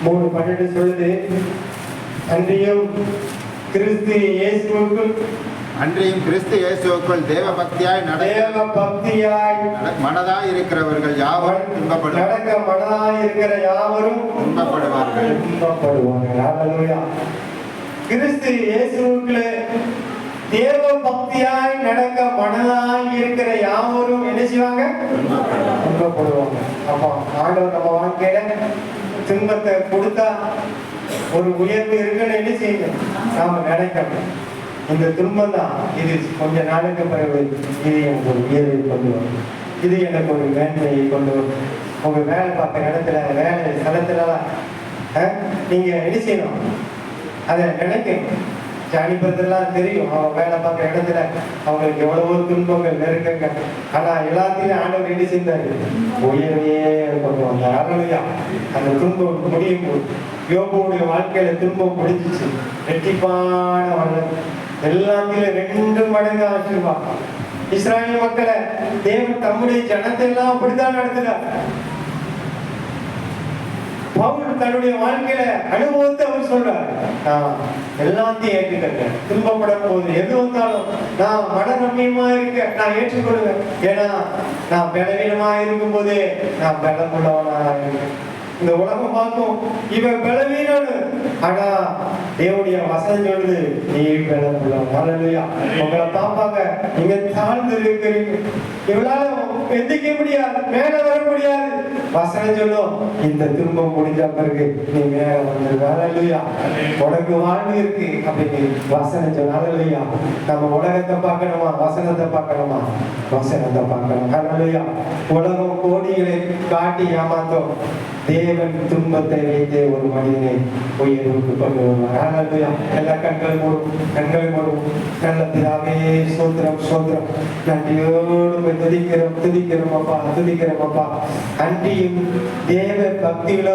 3:12 சொல்லுது, அன்றியும் கிறிஸ்து இயேசுவுக்குள் தேவ பக்தியாய் மனதாய் இருக்கிறவர்கள் யாவரும் துன்பப்படுவார்கள். கிறிஸ்து இயேசுவுக்குள் தேவ பக்தியாய் நடக்க மனதாய் இருக்கிற யாவரும் என்ன செய்வாங்க, துன்பப்படுவாங்க. அப்போ ஆண்டவர் நம்ம வாழ்க்கையில துன்பத்தை கொடுத்தா ஒரு உயர்வு இருக்குன்னு என்ன செய்யணும், நாம நினைக்கணும். இந்த துன்பம் தான், இது கொஞ்ச நாளுக்கு பிறகு இது எனக்கு ஒரு உயர்வை கொண்டு வரும், இது எனக்கு ஒரு மேன்மையை கொண்டு வரும். உங்க வேலை பார்க்குற இடத்துல வேலை ஸ்தலத்துலலாம் நீங்க என்ன செய்யணும்? அதை நினைக்கணும். ஜானி பிரதர்லாம் தெரியும், அவங்க வேலை பார்க்குற இடத்துல அவங்களுக்கு எவ்வளவோ துன்பங்கள் நெருக்கங்க. ஆனா எல்லாத்தையும் ஆண்டவர் என்ன செய்தாரு? உயர்வே கொண்டு வந்தார். அதனாலயா அந்த துன்பம் முடியும் போது யோபுடைய வாழ்க்கையில துன்பம் முடிஞ்சிச்சு. ரெட்டிப்பான வல்லமை, எல்லாத்திலும் 2 மடங்கு ஆசீர்வாதம். இஸ்ராயேல் மக்களை தேவன் தம்முடைய ஜனத்தை எல்லாம் அப்படித்தான் நடத்துகிறார். பவுல் தன்னுடைய வாழ்க்கையில அனுபவத்தை அவர் சொல்றார். நான் எல்லாத்தையும் ஏற்றுக்கிறேன், துன்பப்படும் போது எது வந்தாலும் நான் மனரம்யமா இருக்க நான் ஏற்றுக்கொள்வேன். ஏன்னா நான் பலவீனமா இருக்கும் போதே நான் பலமுள்ளவனா இருக்கேன். இந்த உலகம் பார்க்கும் இவன் பலவீனன்னு, ஆனா தேவனுடைய வசனம் சொல்லுது நீ பலமுள்ளவன். ஹல்லேலூயா. உங்களை பார்ப்பாங்க, நீங்க தாழ்ந்து இருக்கிறீங்க, இவளால எந்திக்க முடியாது, மேல வர முடியாது. வசனம் சொல்லும் இந்த துன்பம் முடிஞ்ச பிறகு நீ மேல வந்துருக்க. ஹல்லேலூயா. உனக்கு வாழ்வு இருக்கு அப்படின்னு வசனம் சொல்லும். ஹல்லேலூயா. நம்ம உலகத்தை பார்க்கணுமா? வசனத்தை பார்க்கணுமா? வசனத்தை பார்க்கணும். ஹல்லேலூயா. உலகம் கோடிகளை காட்டி ஏமாத்தோம், தேவன் துன்பத்தை வைத்து ஒரு மனிதனை உயர்வுக்கு கொண்டு வருவார். ஹல்லேலூயா. எல்லா கண்களை மூடும், கண்களை மூடும். நல்ல பிதாவே ஸ்தோத்திரம் ஸ்தோத்திரம். நன்றியோடு துதிக்கிறோம் துதிக்கிறோம் அப்பா, துதிக்கிறோம் அப்பா. அன்றியும் தேவ பக்தியிலோ